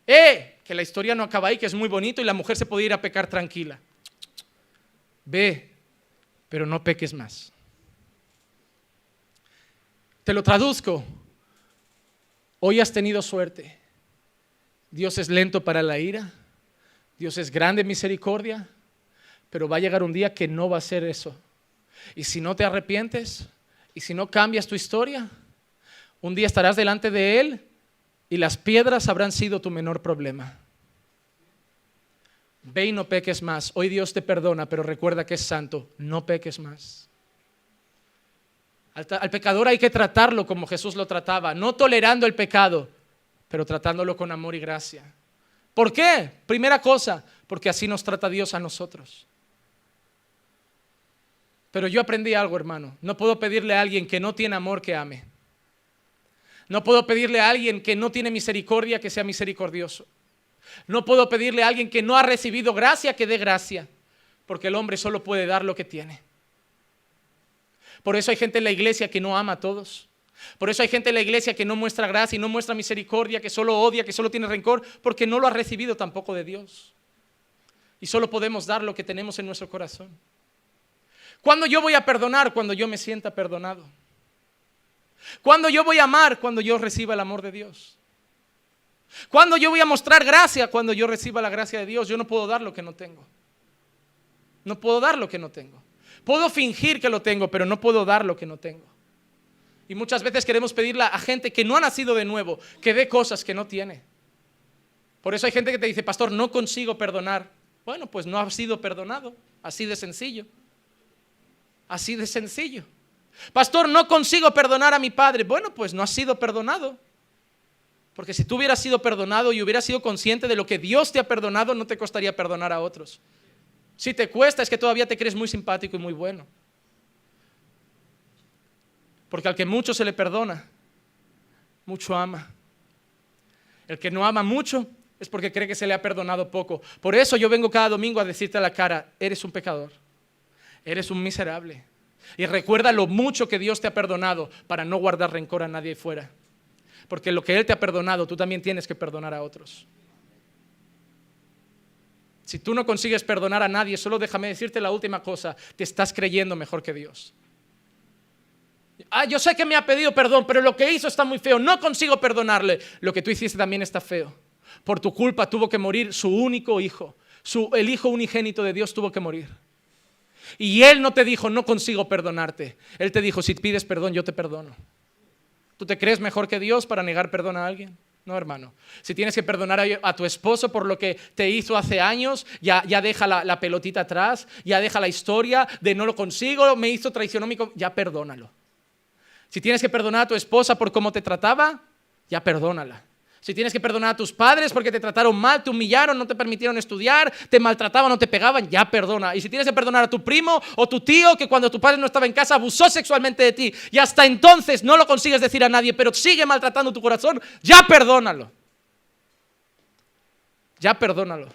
Que la historia no acaba ahí, que es muy bonito y la mujer se puede ir a pecar tranquila. Ve, pero no peques más. Te lo traduzco. Hoy has tenido suerte. Dios es lento para la ira. Dios es grande en misericordia. Pero va a llegar un día que no va a ser eso. Y si no te arrepientes, y si no cambias tu historia, un día estarás delante de Él y las piedras habrán sido tu menor problema. Ve y no peques más. Hoy Dios te perdona, pero recuerda que es santo. No peques más. Al pecador hay que tratarlo como Jesús lo trataba, no tolerando el pecado, pero tratándolo con amor y gracia. ¿Por qué? Primera cosa, porque así nos trata Dios a nosotros. Pero yo aprendí algo, hermano. No puedo pedirle a alguien que no tiene amor que ame. No puedo pedirle a alguien que no tiene misericordia que sea misericordioso. No puedo pedirle a alguien que no ha recibido gracia que dé gracia, porque el hombre solo puede dar lo que tiene. Por eso hay gente en la iglesia que no ama a todos. Por eso hay gente en la iglesia que no muestra gracia y no muestra misericordia, que solo odia, que solo tiene rencor, porque no lo ha recibido tampoco de Dios. Y solo podemos dar lo que tenemos en nuestro corazón. ¿Cuándo yo voy a perdonar? Cuando yo me sienta perdonado. ¿Cuándo yo voy a amar? Cuando yo reciba el amor de Dios. ¿Cuándo yo voy a mostrar gracia? Cuando yo reciba la gracia de Dios. Yo no puedo dar lo que no tengo. No puedo dar lo que no tengo. Puedo fingir que lo tengo, pero no puedo dar lo que no tengo. Y muchas veces queremos pedirle a gente que no ha nacido de nuevo, que dé cosas que no tiene. Por eso hay gente que te dice, pastor, no consigo perdonar. Bueno, pues no has sido perdonado. Así de sencillo. Así de sencillo. Pastor, no consigo perdonar a mi padre. Bueno, pues no has sido perdonado. Porque si tú hubieras sido perdonado y hubieras sido consciente de lo que Dios te ha perdonado, no te costaría perdonar a otros. Si te cuesta es que todavía te crees muy simpático y muy bueno. Porque al que mucho se le perdona, mucho ama. El que no ama mucho, es porque cree que se le ha perdonado poco. Por eso yo vengo cada domingo a decirte a la cara, eres un pecador, eres un miserable. Y recuerda lo mucho que Dios te ha perdonado para no guardar rencor a nadie fuera. Porque lo que Él te ha perdonado, tú también tienes que perdonar a otros. Si tú no consigues perdonar a nadie, solo déjame decirte la última cosa, te estás creyendo mejor que Dios. Yo sé que me ha pedido perdón, pero lo que hizo está muy feo, no consigo perdonarle. Lo que tú hiciste también está feo. Por tu culpa tuvo que morir su único hijo, el hijo unigénito de Dios tuvo que morir. Y Él no te dijo, no consigo perdonarte. Él te dijo, si pides perdón, yo te perdono. ¿Tú te crees mejor que Dios para negar perdón a alguien? No, hermano. Si tienes que perdonar a tu esposo por lo que te hizo hace años, ya deja la pelotita atrás, ya deja la historia de no lo consigo, me hizo, traicionó ya perdónalo. Si tienes que perdonar a tu esposa por cómo te trataba, ya perdónala. Si tienes que perdonar a tus padres porque te trataron mal, te humillaron, no te permitieron estudiar, te maltrataban, no te pegaban, ya perdona. Y si tienes que perdonar a tu primo o tu tío que cuando tu padre no estaba en casa abusó sexualmente de ti y hasta entonces no lo consigues decir a nadie, pero sigue maltratando tu corazón, ya perdónalo. Ya perdónalo,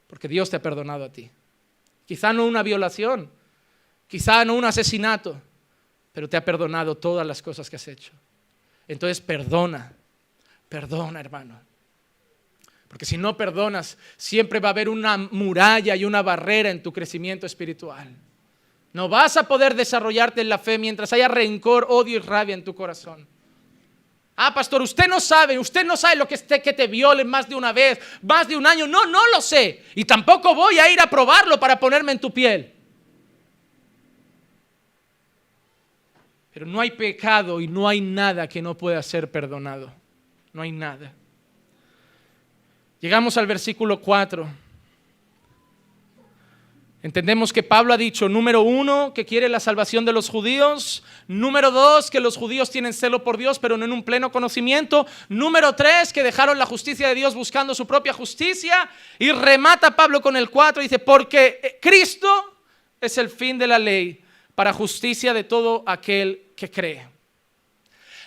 porque Dios te ha perdonado a ti. Quizá no una violación, quizá no un asesinato, pero te ha perdonado todas las cosas que has hecho. Entonces perdona, hermano. Porque si no perdonas, siempre va a haber una muralla y una barrera en tu crecimiento espiritual. No vas a poder desarrollarte en la fe mientras haya rencor, odio y rabia en tu corazón. Pastor, usted no sabe lo que es que te violen más de una vez, más de un año. No lo sé. Y tampoco voy a ir a probarlo para ponerme en tu piel. Pero no hay pecado y no hay nada que no pueda ser perdonado. No hay nada. Llegamos al versículo 4. Entendemos que Pablo ha dicho, número 1, que quiere la salvación de los judíos. Número 2, que los judíos tienen celo por Dios, pero no en un pleno conocimiento. Número 3, que dejaron la justicia de Dios buscando su propia justicia. Y remata Pablo con el 4, dice, porque Cristo es el fin de la ley para justicia de todo aquel que cree.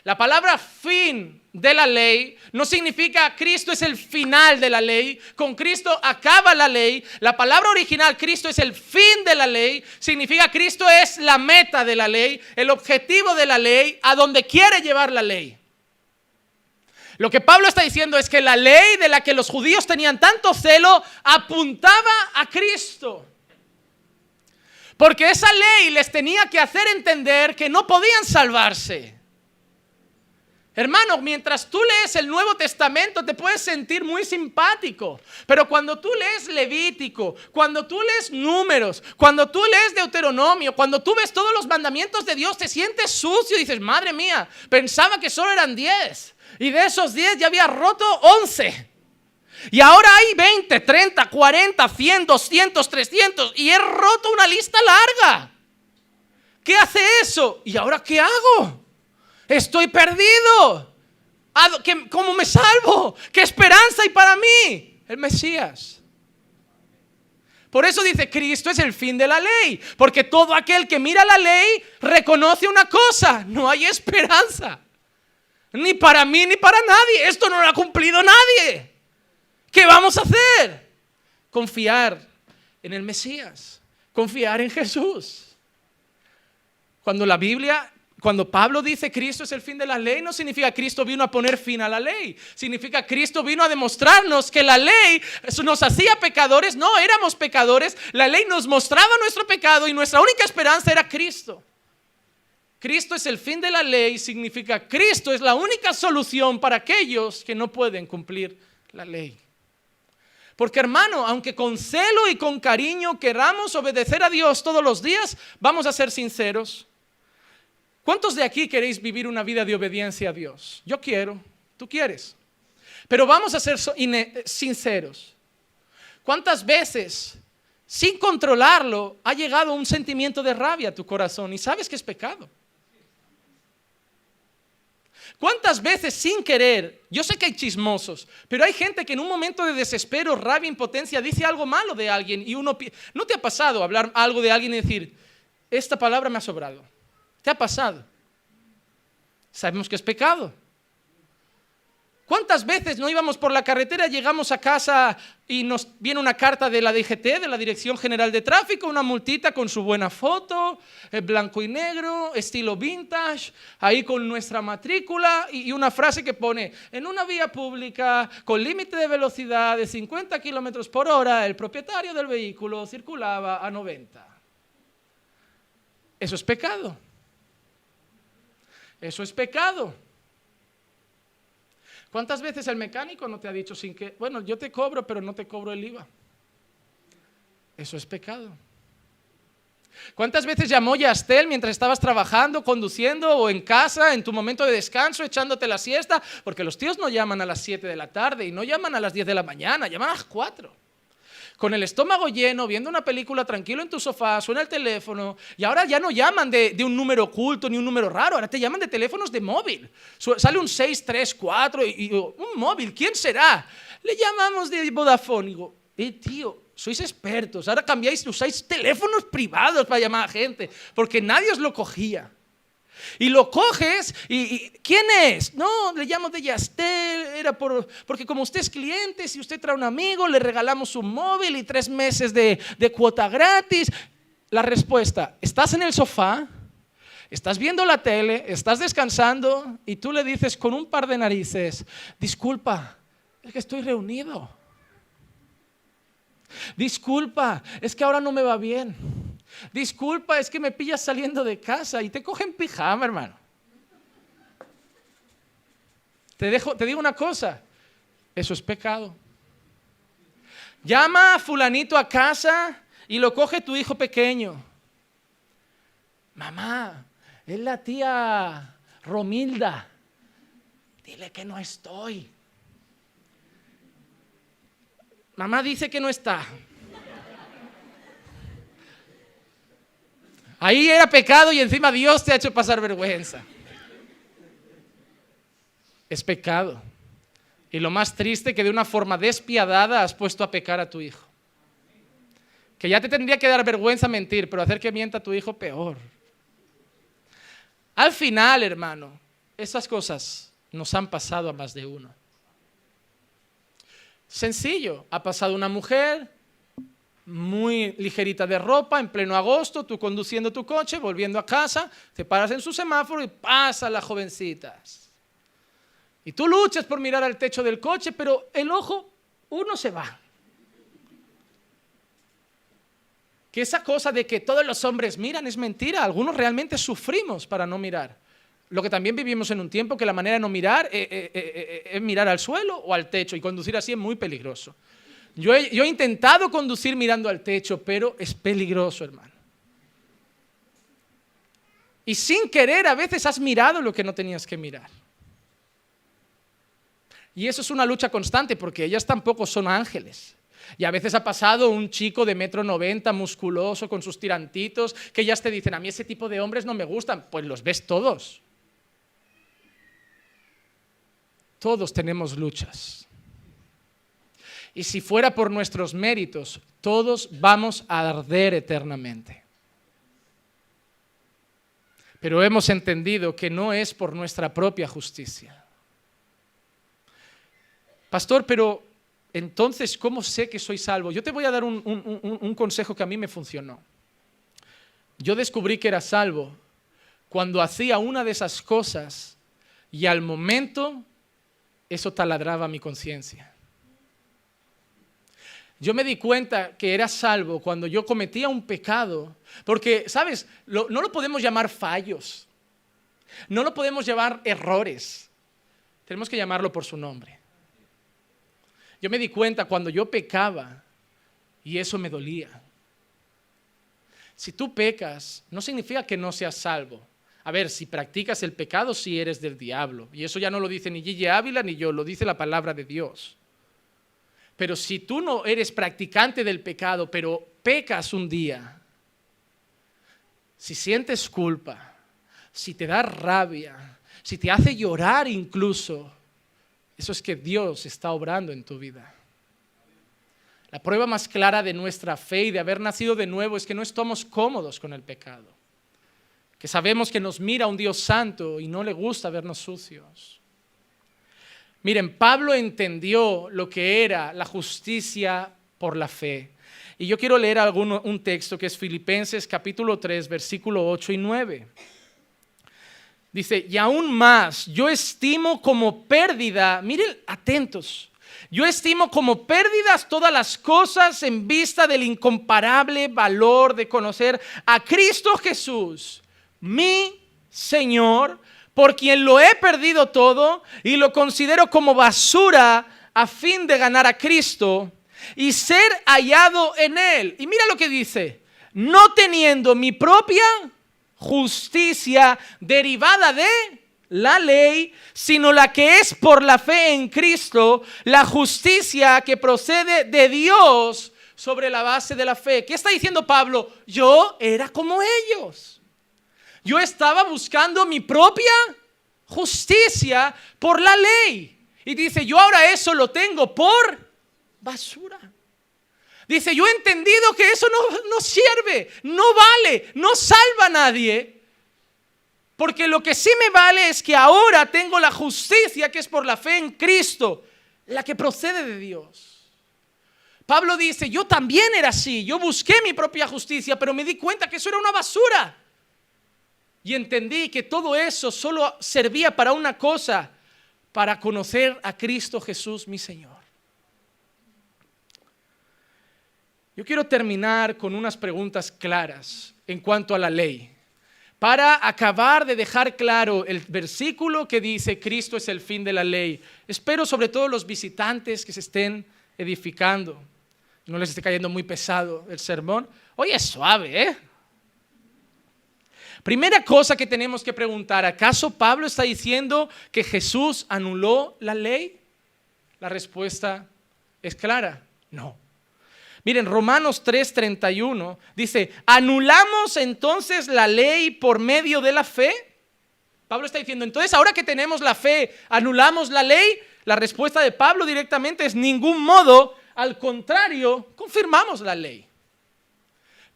La palabra fin de la ley no significa Cristo es el final de la ley, con Cristo acaba la ley. La palabra original, Cristo es el fin de la ley, significa Cristo es la meta de la ley, el objetivo de la ley, a donde quiere llevar la ley. Lo que Pablo está diciendo es que la ley de la que los judíos tenían tanto celo apuntaba a Cristo. Porque esa ley les tenía que hacer entender que no podían salvarse. Hermano, mientras tú lees el Nuevo Testamento te puedes sentir muy simpático, pero cuando tú lees Levítico, cuando tú lees Números, cuando tú lees Deuteronomio, cuando tú ves todos los mandamientos de Dios, te sientes sucio y dices, madre mía, pensaba que solo eran 10 y de esos 10 ya había roto 11. Y ahora hay 20, 30, 40, 100, 200, 300 y he roto una lista larga. ¿Qué hace eso? ¿Y ahora qué hago? Estoy perdido. ¿Cómo me salvo? ¿Qué esperanza hay para mí? El Mesías. Por eso dice, Cristo es el fin de la ley. Porque todo aquel que mira la ley reconoce una cosa: no hay esperanza. Ni para mí ni para nadie. Esto no lo ha cumplido nadie. ¿Qué vamos a hacer? Confiar en el Mesías. Confiar en Jesús. Cuando Pablo dice Cristo es el fin de la ley, no significa Cristo vino a poner fin a la ley. Significa Cristo vino a demostrarnos que la ley nos hacía pecadores. No, éramos pecadores. La ley nos mostraba nuestro pecado y nuestra única esperanza era Cristo. Cristo es el fin de la ley, significa Cristo es la única solución para aquellos que no pueden cumplir la ley. Porque, hermano, aunque con celo y con cariño queramos obedecer a Dios todos los días, vamos a ser sinceros. ¿Cuántos de aquí queréis vivir una vida de obediencia a Dios? Yo quiero, tú quieres. Pero vamos a ser sinceros. ¿Cuántas veces, sin controlarlo, ha llegado un sentimiento de rabia a tu corazón y sabes que es pecado? ¿Cuántas veces sin querer? Yo sé que hay chismosos, pero hay gente que en un momento de desespero, rabia, impotencia dice algo malo de alguien y ¿no te ha pasado hablar algo de alguien y decir, esta palabra me ha sobrado? ¿Te ha pasado? Sabemos que es pecado. ¿Cuántas veces no íbamos por la carretera, llegamos a casa y nos viene una carta de la DGT, de la Dirección General de Tráfico, una multita con su buena foto, blanco y negro, estilo vintage, ahí con nuestra matrícula y una frase que pone: en una vía pública con límite de velocidad de 50 kilómetros por hora, el propietario del vehículo circulaba a 90. Eso es pecado. Eso es pecado. ¿Cuántas veces el mecánico no te ha dicho sin que, bueno, yo te cobro, pero no te cobro el IVA? Eso es pecado. ¿Cuántas veces llamó Yastel mientras estabas trabajando, conduciendo o en casa, en tu momento de descanso, echándote la siesta? Porque los tíos no llaman a las 7 de la tarde y no llaman a las 10 de la mañana, llaman a las 4. Con el estómago lleno, viendo una película tranquilo en tu sofá, suena el teléfono y ahora ya no llaman de un número oculto ni un número raro, ahora te llaman de teléfonos de móvil. Sale un 634 y un móvil, ¿quién será? Le llamamos de Vodafone y digo, tío, sois expertos, ahora usáis teléfonos privados para llamar a gente, porque nadie os lo cogía. Y lo coges y ¿quién es? No, le llamo de Yastel, era porque como usted es cliente, si usted trae un amigo, le regalamos un móvil y 3 meses de cuota gratis. La respuesta: estás en el sofá, estás viendo la tele, estás descansando y tú le dices con un par de narices: disculpa, es que estoy reunido. Disculpa, es que ahora no me va bien. Disculpa, es que me pillas saliendo de casa y te cogen pijama, hermano. Te digo una cosa, eso es pecado. Llama a fulanito a casa y lo coge tu hijo pequeño. Mamá, es la tía Romilda. Dile que no estoy. Mamá dice que no está. Ahí era pecado y encima Dios te ha hecho pasar vergüenza. Es pecado. Y lo más triste, que de una forma despiadada has puesto a pecar a tu hijo. Que ya te tendría que dar vergüenza mentir, pero hacer que mienta a tu hijo, peor. Al final, hermano, esas cosas nos han pasado a más de uno. Sencillo, ha pasado una mujer muy ligerita de ropa, en pleno agosto, tú conduciendo tu coche, volviendo a casa, te paras en su semáforo y pasan las jovencitas. Y tú luchas por mirar al techo del coche, pero el ojo, uno se va. Que esa cosa de que todos los hombres miran es mentira, algunos realmente sufrimos para no mirar. Lo que también vivimos en un tiempo que la manera de no mirar es mirar al suelo o al techo, y conducir así es muy peligroso. Yo he intentado conducir mirando al techo, pero es peligroso, hermano. Y sin querer a veces has mirado lo que no tenías que mirar. Y eso es una lucha constante, porque ellas tampoco son ángeles. Y a veces ha pasado un chico de 1,90 m, musculoso, con sus tirantitos, que ellas te dicen: a mí ese tipo de hombres no me gustan. Pues los ves todos. Todos tenemos luchas. Y si fuera por nuestros méritos, todos vamos a arder eternamente. Pero hemos entendido que no es por nuestra propia justicia. Pastor, pero entonces, ¿cómo sé que soy salvo? Yo te voy a dar un consejo que a mí me funcionó. Yo descubrí que era salvo cuando hacía una de esas cosas y al momento eso taladraba mi conciencia. Yo me di cuenta que era salvo cuando yo cometía un pecado, porque, ¿sabes? No lo podemos llamar fallos, no lo podemos llamar errores, tenemos que llamarlo por su nombre. Yo me di cuenta cuando yo pecaba y eso me dolía. Si tú pecas, no significa que no seas salvo. A ver, si practicas el pecado, sí eres del diablo, y eso ya no lo dice ni Gigi Ávila ni yo, lo dice la palabra de Dios. Pero si tú no eres practicante del pecado, pero pecas un día, si sientes culpa, si te da rabia, si te hace llorar incluso, eso es que Dios está obrando en tu vida. La prueba más clara de nuestra fe y de haber nacido de nuevo es que no estamos cómodos con el pecado, que sabemos que nos mira un Dios santo y no le gusta vernos sucios. Miren, Pablo entendió lo que era la justicia por la fe. Y yo quiero leer un texto que es Filipenses capítulo 3, versículo 8 y 9. Dice, y aún más, yo estimo como pérdida, miren, atentos, yo estimo como pérdidas todas las cosas en vista del incomparable valor de conocer a Cristo Jesús, mi Señor, por quien lo he perdido todo y lo considero como basura a fin de ganar a Cristo y ser hallado en Él. Y mira lo que dice, no teniendo mi propia justicia derivada de la ley, sino la que es por la fe en Cristo, la justicia que procede de Dios sobre la base de la fe. ¿Qué está diciendo Pablo? Yo era como ellos. Yo estaba buscando mi propia justicia por la ley. Y dice, yo ahora eso lo tengo por basura. Dice, yo he entendido que eso no sirve, no vale, no salva a nadie. Porque lo que sí me vale es que ahora tengo la justicia que es por la fe en Cristo, la que procede de Dios. Pablo dice, yo también era así, yo busqué mi propia justicia, pero me di cuenta que eso era una basura. Y entendí que todo eso solo servía para una cosa, para conocer a Cristo Jesús, mi Señor. Yo quiero terminar con unas preguntas claras en cuanto a la ley, para acabar de dejar claro el versículo que dice Cristo es el fin de la ley. Espero sobre todo los visitantes que se estén edificando, no les esté cayendo muy pesado el sermón. Hoy es suave, ¿eh? Primera cosa que tenemos que preguntar, ¿acaso Pablo está diciendo que Jesús anuló la ley? La respuesta es clara, no. Miren, Romanos 3:31 dice, ¿anulamos entonces la ley por medio de la fe? Pablo está diciendo, entonces ahora que tenemos la fe, ¿anulamos la ley? La respuesta de Pablo directamente es ningún modo, al contrario, confirmamos la ley.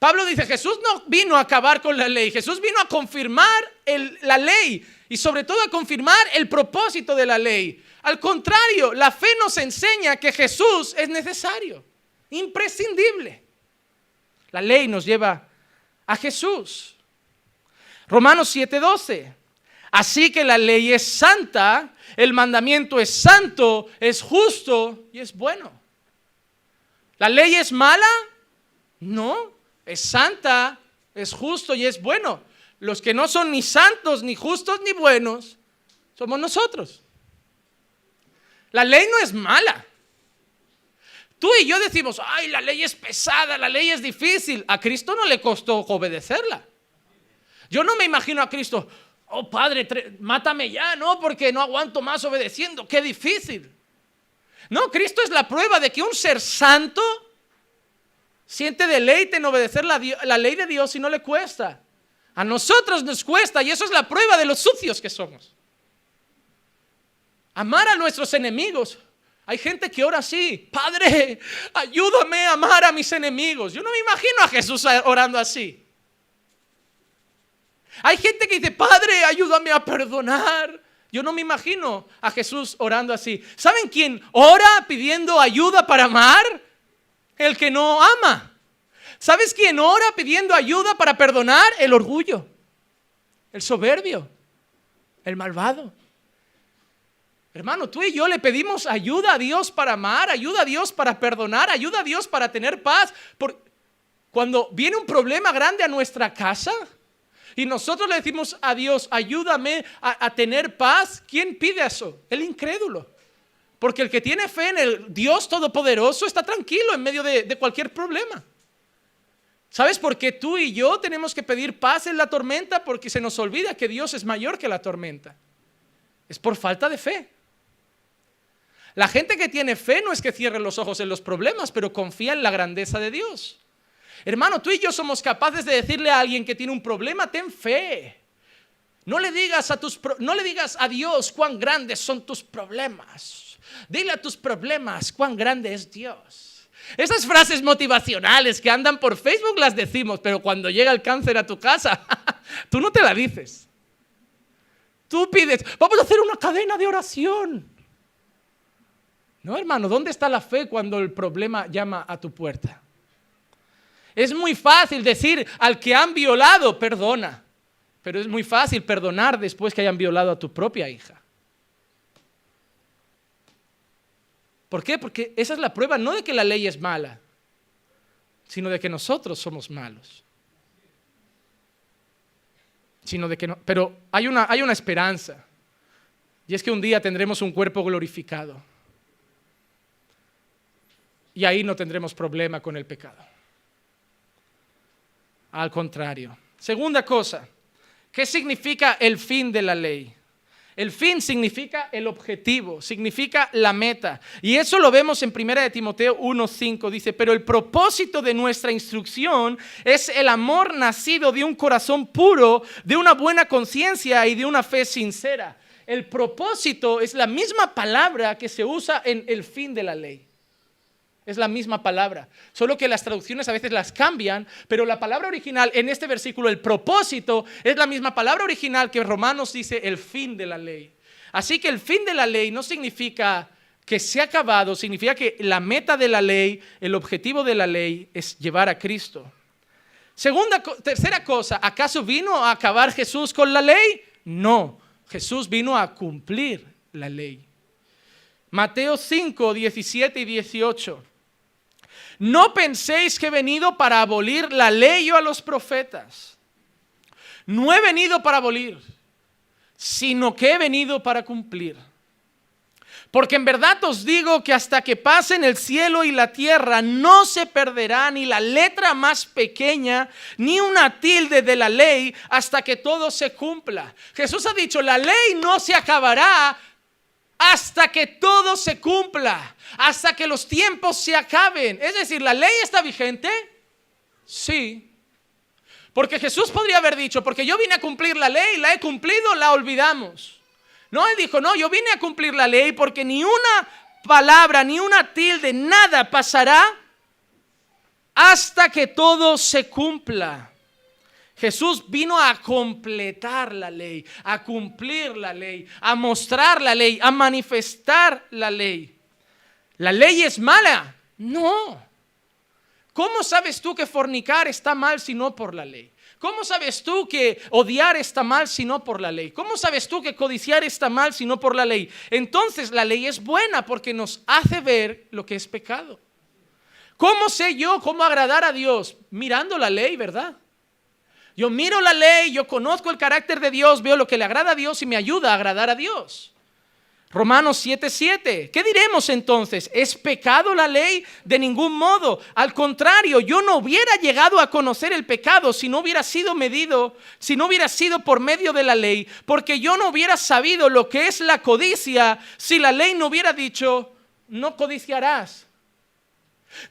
Pablo dice, Jesús no vino a acabar con la ley, Jesús vino a confirmar la ley y sobre todo a confirmar el propósito de la ley. Al contrario, la fe nos enseña que Jesús es necesario, imprescindible. La ley nos lleva a Jesús. Romanos 7:12. Así que la ley es santa, el mandamiento es santo, es justo y es bueno. ¿La ley es mala? No, es santa, es justo y es bueno. Los que no son ni santos, ni justos, ni buenos, somos nosotros. La ley no es mala. Tú y yo decimos, ay, la ley es pesada, la ley es difícil. A Cristo no le costó obedecerla. Yo no me imagino a Cristo, oh Padre, mátame ya, no, porque no aguanto más obedeciendo, qué difícil. No, Cristo es la prueba de que un ser santo siente deleite en obedecer la ley de Dios y no le cuesta. A nosotros nos cuesta y eso es la prueba de los sucios que somos. Amar a nuestros enemigos. Hay gente que ora así, Padre, ayúdame a amar a mis enemigos. Yo no me imagino a Jesús orando así. Hay gente que dice, Padre, ayúdame a perdonar. Yo no me imagino a Jesús orando así. ¿Saben quién ora pidiendo ayuda para amar? El que no ama. ¿Sabes quién ora pidiendo ayuda para perdonar? El orgullo, el soberbio, el malvado. Hermano, tú y yo le pedimos ayuda a Dios para amar, ayuda a Dios para perdonar, ayuda a Dios para tener paz. Cuando viene un problema grande a nuestra casa y nosotros le decimos a Dios, ayúdame a tener paz, ¿quién pide eso? El incrédulo. Porque el que tiene fe en el Dios Todopoderoso está tranquilo en medio de cualquier problema. ¿Sabes por qué tú y yo tenemos que pedir paz en la tormenta? Porque se nos olvida que Dios es mayor que la tormenta. Es por falta de fe. La gente que tiene fe no es que cierre los ojos en los problemas, pero confía en la grandeza de Dios. Hermano, tú y yo somos capaces de decirle a alguien que tiene un problema, ten fe. No le digas a Dios cuán grandes son tus problemas. Dile a tus problemas cuán grande es Dios. Esas frases motivacionales que andan por Facebook las decimos, pero cuando llega el cáncer a tu casa, tú no te la dices. Tú pides, vamos a hacer una cadena de oración. No, hermano, ¿dónde está la fe cuando el problema llama a tu puerta? Es muy fácil decir al que han violado, perdona. Pero es muy fácil perdonar después que hayan violado a tu propia hija. ¿Por qué? Porque esa es la prueba, no de que la ley es mala, sino de que nosotros somos malos. Pero hay una esperanza, y es que un día tendremos un cuerpo glorificado. Y ahí no tendremos problema con el pecado. Al contrario. Segunda cosa, ¿qué significa el fin de la ley? El fin significa el objetivo, significa la meta. Y eso lo vemos en 1 de Timoteo 1:5. Dice, pero el propósito de nuestra instrucción es el amor nacido de un corazón puro, de una buena conciencia y de una fe sincera. El propósito es la misma palabra que se usa en el fin de la ley. Es la misma palabra, solo que las traducciones a veces las cambian, pero la palabra original en este versículo, el propósito, es la misma palabra original que Romanos dice el fin de la ley. Así que el fin de la ley no significa que se ha acabado, significa que la meta de la ley, el objetivo de la ley es llevar a Cristo. Tercera cosa, ¿acaso vino a acabar Jesús con la ley? No, Jesús vino a cumplir la ley. Mateo 5, 17 y 18. No penséis que he venido para abolir la ley o a los profetas. No he venido para abolir, sino que he venido para cumplir. Porque en verdad os digo que hasta que pasen el cielo y la tierra no se perderá ni la letra más pequeña ni una tilde de la ley hasta que todo se cumpla. Jesús ha dicho, la ley no se acabará hasta que todo se cumpla, hasta que los tiempos se acaben. Es decir, ¿la ley está vigente? Sí. Porque Jesús podría haber dicho, porque yo vine a cumplir la ley, la he cumplido, la olvidamos. No, Él dijo, no, yo vine a cumplir la ley porque ni una palabra, ni una tilde, nada pasará hasta que todo se cumpla. Jesús vino a completar la ley, a cumplir la ley, a mostrar la ley, a manifestar la ley. ¿La ley es mala? No. ¿Cómo sabes tú que fornicar está mal si no por la ley? ¿Cómo sabes tú que odiar está mal si no por la ley? ¿Cómo sabes tú que codiciar está mal si no por la ley? Entonces la ley es buena porque nos hace ver lo que es pecado. ¿Cómo sé yo cómo agradar a Dios? Mirando la ley, ¿verdad? Yo miro la ley, yo conozco el carácter de Dios, veo lo que le agrada a Dios y me ayuda a agradar a Dios. Romanos 7:7. ¿Qué diremos entonces? ¿Es pecado la ley? De ningún modo. Al contrario, yo no hubiera llegado a conocer el pecado si no hubiera sido medido, si no hubiera sido por medio de la ley, porque yo no hubiera sabido lo que es la codicia si la ley no hubiera dicho, no codiciarás.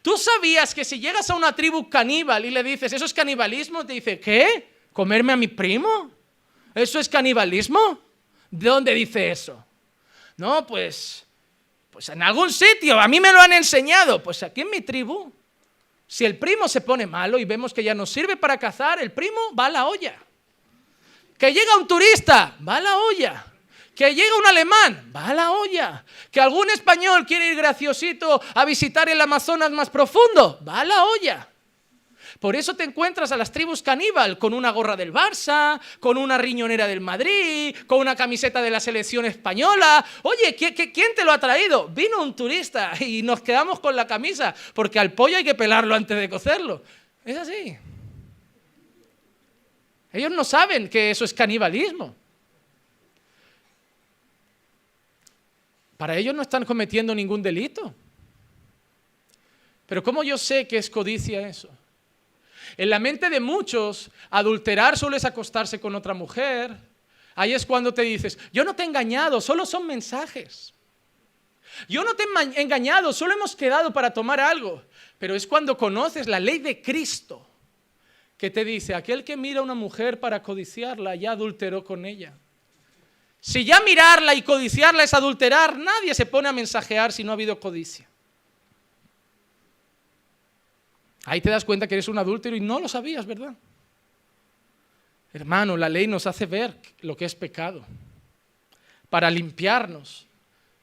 ¿Tú sabías que si llegas a una tribu caníbal y le dices, ¿eso es canibalismo? Te dice, ¿qué? ¿Comerme a mi primo? ¿Eso es canibalismo? ¿De dónde dice eso? No, pues en algún sitio, a mí me lo han enseñado. Pues aquí en mi tribu, si el primo se pone malo y vemos que ya no sirve para cazar, el primo va a la olla. Que llega un turista, va a la olla. Que llega un alemán, va a la olla. Que algún español quiere ir graciosito a visitar el Amazonas más profundo, va a la olla. Por eso te encuentras a las tribus caníbal con una gorra del Barça, con una riñonera del Madrid, con una camiseta de la selección española. Oye, ¿quién te lo ha traído? Vino un turista y nos quedamos con la camisa, porque al pollo hay que pelarlo antes de cocerlo. Es así. Ellos no saben que eso es canibalismo. Para ellos no están cometiendo ningún delito. Pero ¿cómo yo sé que es codicia eso? En la mente de muchos, adulterar solo es acostarse con otra mujer. Ahí es cuando te dices, yo no te he engañado, solo son mensajes. Yo no te he engañado, solo hemos quedado para tomar algo. Pero es cuando conoces la ley de Cristo que te dice, aquel que mira a una mujer para codiciarla, ya adulteró con ella. Si ya mirarla y codiciarla es adulterar, nadie se pone a mensajear si no ha habido codicia. Ahí te das cuenta que eres un adúltero y no lo sabías, ¿verdad? Hermano, la ley nos hace ver lo que es pecado para limpiarnos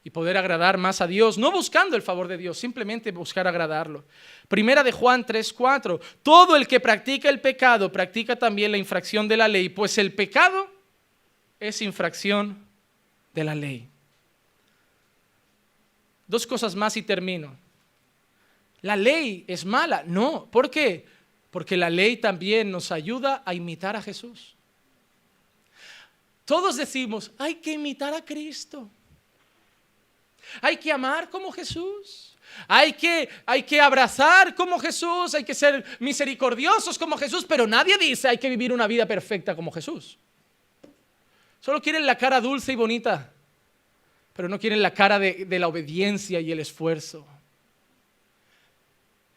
y poder agradar más a Dios, no buscando el favor de Dios, simplemente buscar agradarlo. Primera de Juan 3:4, todo el que practica el pecado practica también la infracción de la ley, pues el pecado es infracción de la ley. Dos cosas más y termino. ¿La ley es mala? No. ¿Por qué? Porque la ley también nos ayuda a imitar a Jesús. Todos decimos, hay que imitar a Cristo. Hay que amar como Jesús. Hay que abrazar como Jesús. Hay que ser misericordiosos como Jesús. Pero nadie dice hay que vivir una vida perfecta como Jesús. Solo quieren la cara dulce y bonita, pero no quieren la cara de la obediencia y el esfuerzo.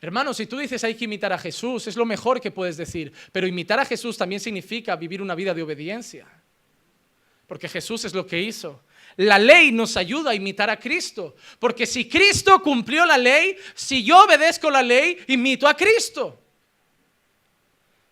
Hermano, si tú dices hay que imitar a Jesús, es lo mejor que puedes decir. Pero imitar a Jesús también significa vivir una vida de obediencia. Porque Jesús es lo que hizo. La ley nos ayuda a imitar a Cristo. Porque si Cristo cumplió la ley, si yo obedezco la ley, imito a Cristo.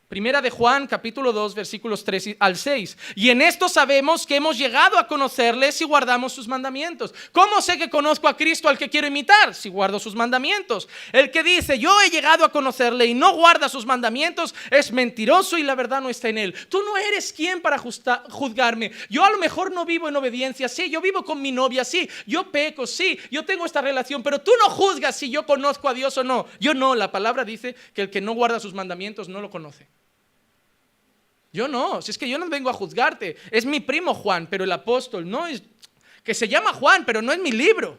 Primera de Juan, capítulo 2, versículos 3 al 6. Y en esto sabemos que hemos llegado a conocerle si guardamos sus mandamientos. ¿Cómo sé que conozco a Cristo al que quiero imitar? Si guardo sus mandamientos. El que dice, yo he llegado a conocerle y no guarda sus mandamientos, es mentiroso y la verdad no está en él. Tú no eres quien para juzgarme. Yo a lo mejor no vivo en obediencia, sí. Yo vivo con mi novia, sí. Yo peco, sí. Yo tengo esta relación, pero tú no juzgas si yo conozco a Dios o no. Yo no. La palabra dice que el que no guarda sus mandamientos no lo conoce. Yo no, si es que yo no vengo a juzgarte. Es mi primo Juan, pero el apóstol no es, que se llama Juan, pero no es mi libro.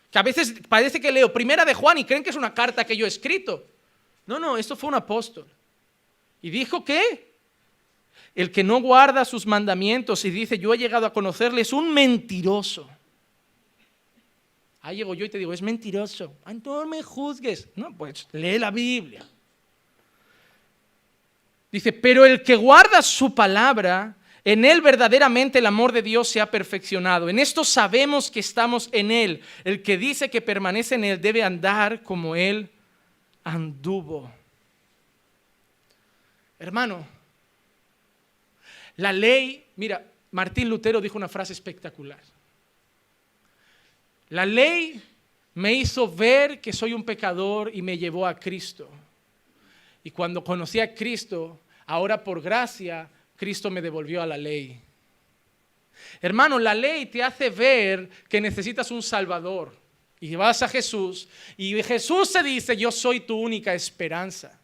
Que a veces parece que leo Primera de Juan y creen que es una carta que yo he escrito. No, esto fue un apóstol. Y dijo que el que no guarda sus mandamientos y dice yo he llegado a conocerle es un mentiroso. Ahí llego yo y te digo, es mentiroso. Ay, no me juzgues. No, pues lee la Biblia. Dice, pero el que guarda su palabra, en él verdaderamente el amor de Dios se ha perfeccionado. En esto sabemos que estamos en él. El que dice que permanece en él debe andar como él anduvo. Hermano, la ley, mira, Martín Lutero dijo una frase espectacular. La ley me hizo ver que soy un pecador y me llevó a Cristo. Y cuando conocí a Cristo, ahora por gracia, Cristo me devolvió a la ley. Hermano, la ley te hace ver que necesitas un Salvador. Y vas a Jesús, y Jesús te dice, yo soy tu única esperanza.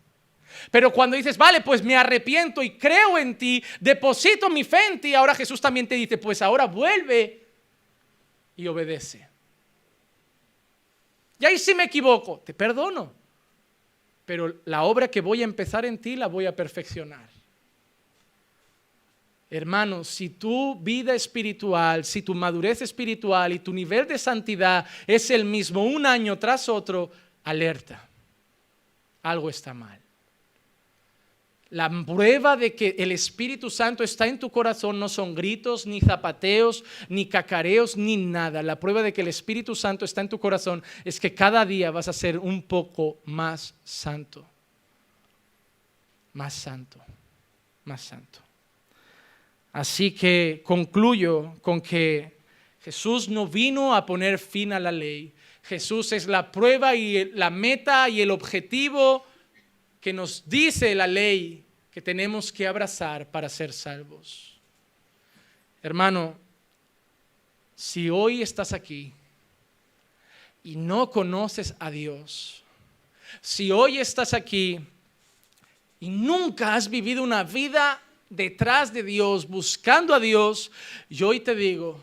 Pero cuando dices, vale, pues me arrepiento y creo en ti, deposito mi fe en ti, ahora Jesús también te dice, pues ahora vuelve y obedece. Y ahí sí me equivoco, te perdono. Pero la obra que voy a empezar en ti la voy a perfeccionar. Hermano, si tu vida espiritual, si tu madurez espiritual y tu nivel de santidad es el mismo un año tras otro, alerta. Algo está mal. La prueba de que el Espíritu Santo está en tu corazón no son gritos, ni zapateos, ni cacareos, ni nada. La prueba de que el Espíritu Santo está en tu corazón es que cada día vas a ser un poco más santo. Más santo, más santo. Así que concluyo con que Jesús no vino a poner fin a la ley. Jesús es la prueba y la meta y el objetivo que nos dice la ley que tenemos que abrazar para ser salvos. Hermano, si hoy estás aquí y no conoces a Dios, si hoy estás aquí y nunca has vivido una vida detrás de Dios, buscando a Dios, yo hoy te digo,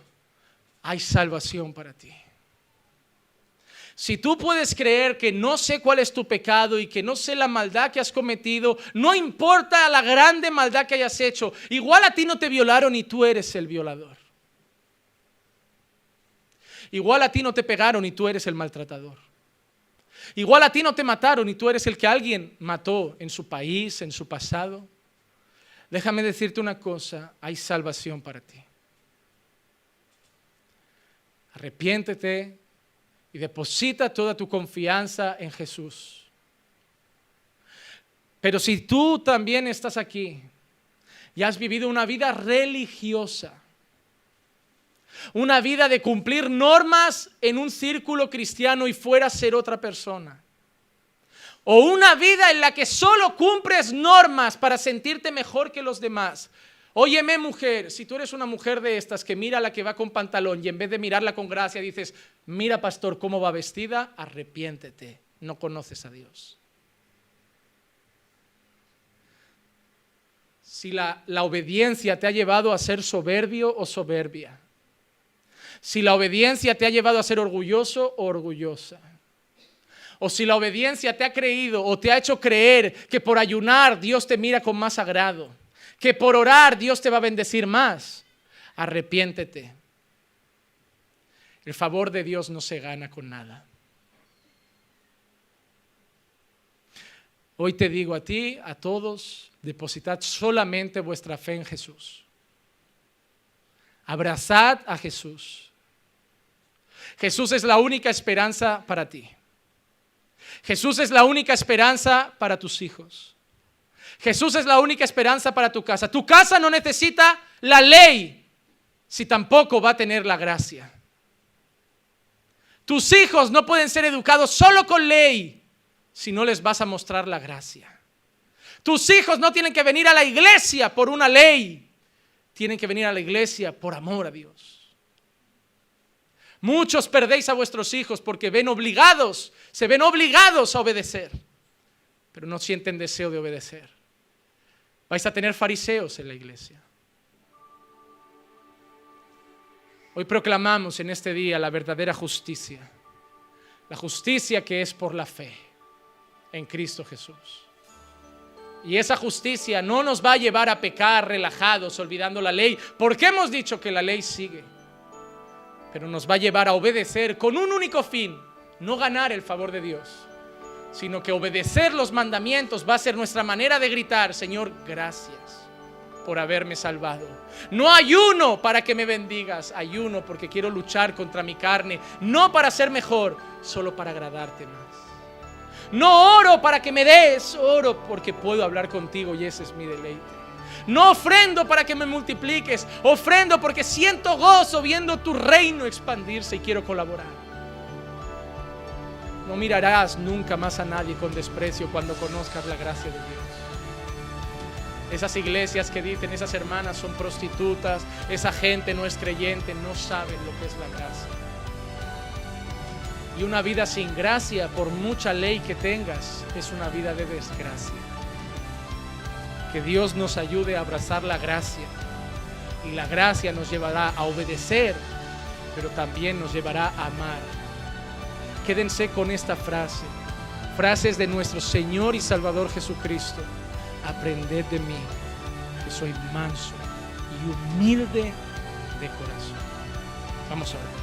hay salvación para ti. Si tú puedes creer que no sé cuál es tu pecado y que no sé la maldad que has cometido, no importa la grande maldad que hayas hecho, igual a ti no te violaron y tú eres el violador. Igual a ti no te pegaron y tú eres el maltratador. Igual a ti no te mataron y tú eres el que alguien mató en su país, en su pasado. Déjame decirte una cosa, hay salvación para ti. Arrepiéntete y deposita toda tu confianza en Jesús. Pero si tú también estás aquí y has vivido una vida religiosa, Una vida de cumplir normas en un círculo cristiano y fuera ser otra persona. O una vida en la que solo cumples normas para sentirte mejor que los demás. Óyeme, mujer, si tú eres una mujer de estas que mira a la que va con pantalón y en vez de mirarla con gracia dices, mira, pastor, cómo va vestida, arrepiéntete, no conoces a Dios. Si la obediencia te ha llevado a ser soberbio o soberbia. Si la obediencia te ha llevado a ser orgulloso o orgullosa. O si la obediencia te ha creído o te ha hecho creer que por ayunar Dios te mira con más agrado, que por orar Dios te va a bendecir más, arrepiéntete. El favor de Dios no se gana con nada. Hoy te digo a ti, a todos, depositad solamente vuestra fe en Jesús. Abrazad a Jesús. Jesús es la única esperanza para ti. Jesús es la única esperanza para tus hijos. Jesús es la única esperanza para tu casa. Tu casa no necesita la ley, si tampoco va a tener la gracia. Tus hijos no pueden ser educados solo con ley, si no les vas a mostrar la gracia. Tus hijos no tienen que venir a la iglesia por una ley, tienen que venir a la iglesia por amor a Dios. Muchos perdéis a vuestros hijos porque se ven obligados a obedecer, pero no sienten deseo de obedecer. Vais a tener fariseos en la iglesia. Hoy proclamamos en este día la verdadera justicia, la justicia que es por la fe en Cristo Jesús. Y esa justicia no nos va a llevar a pecar relajados, olvidando la ley, porque hemos dicho que la ley sigue. Pero nos va a llevar a obedecer con un único fin, no ganar el favor de Dios, sino que obedecer los mandamientos va a ser nuestra manera de gritar, Señor, gracias por haberme salvado. No ayuno para que me bendigas, ayuno porque quiero luchar contra mi carne, no para ser mejor, solo para agradarte más. No oro para que me des, oro porque puedo hablar contigo y ese es mi deleite. No ofrendo para que me multipliques, ofrendo porque siento gozo viendo tu reino expandirse y quiero colaborar. No mirarás nunca más a nadie con desprecio cuando conozcas la gracia de Dios. Esas iglesias que dicen, esas hermanas son prostitutas, esa gente no es creyente, no saben lo que es la gracia. Y una vida sin gracia, por mucha ley que tengas, es una vida de desgracia. Que Dios nos ayude a abrazar la gracia. Y la gracia nos llevará a obedecer, pero también nos llevará a amar. Quédense con esta frase. Frases de nuestro Señor y Salvador Jesucristo. Aprended de mí, que soy manso y humilde de corazón. Vamos a orar.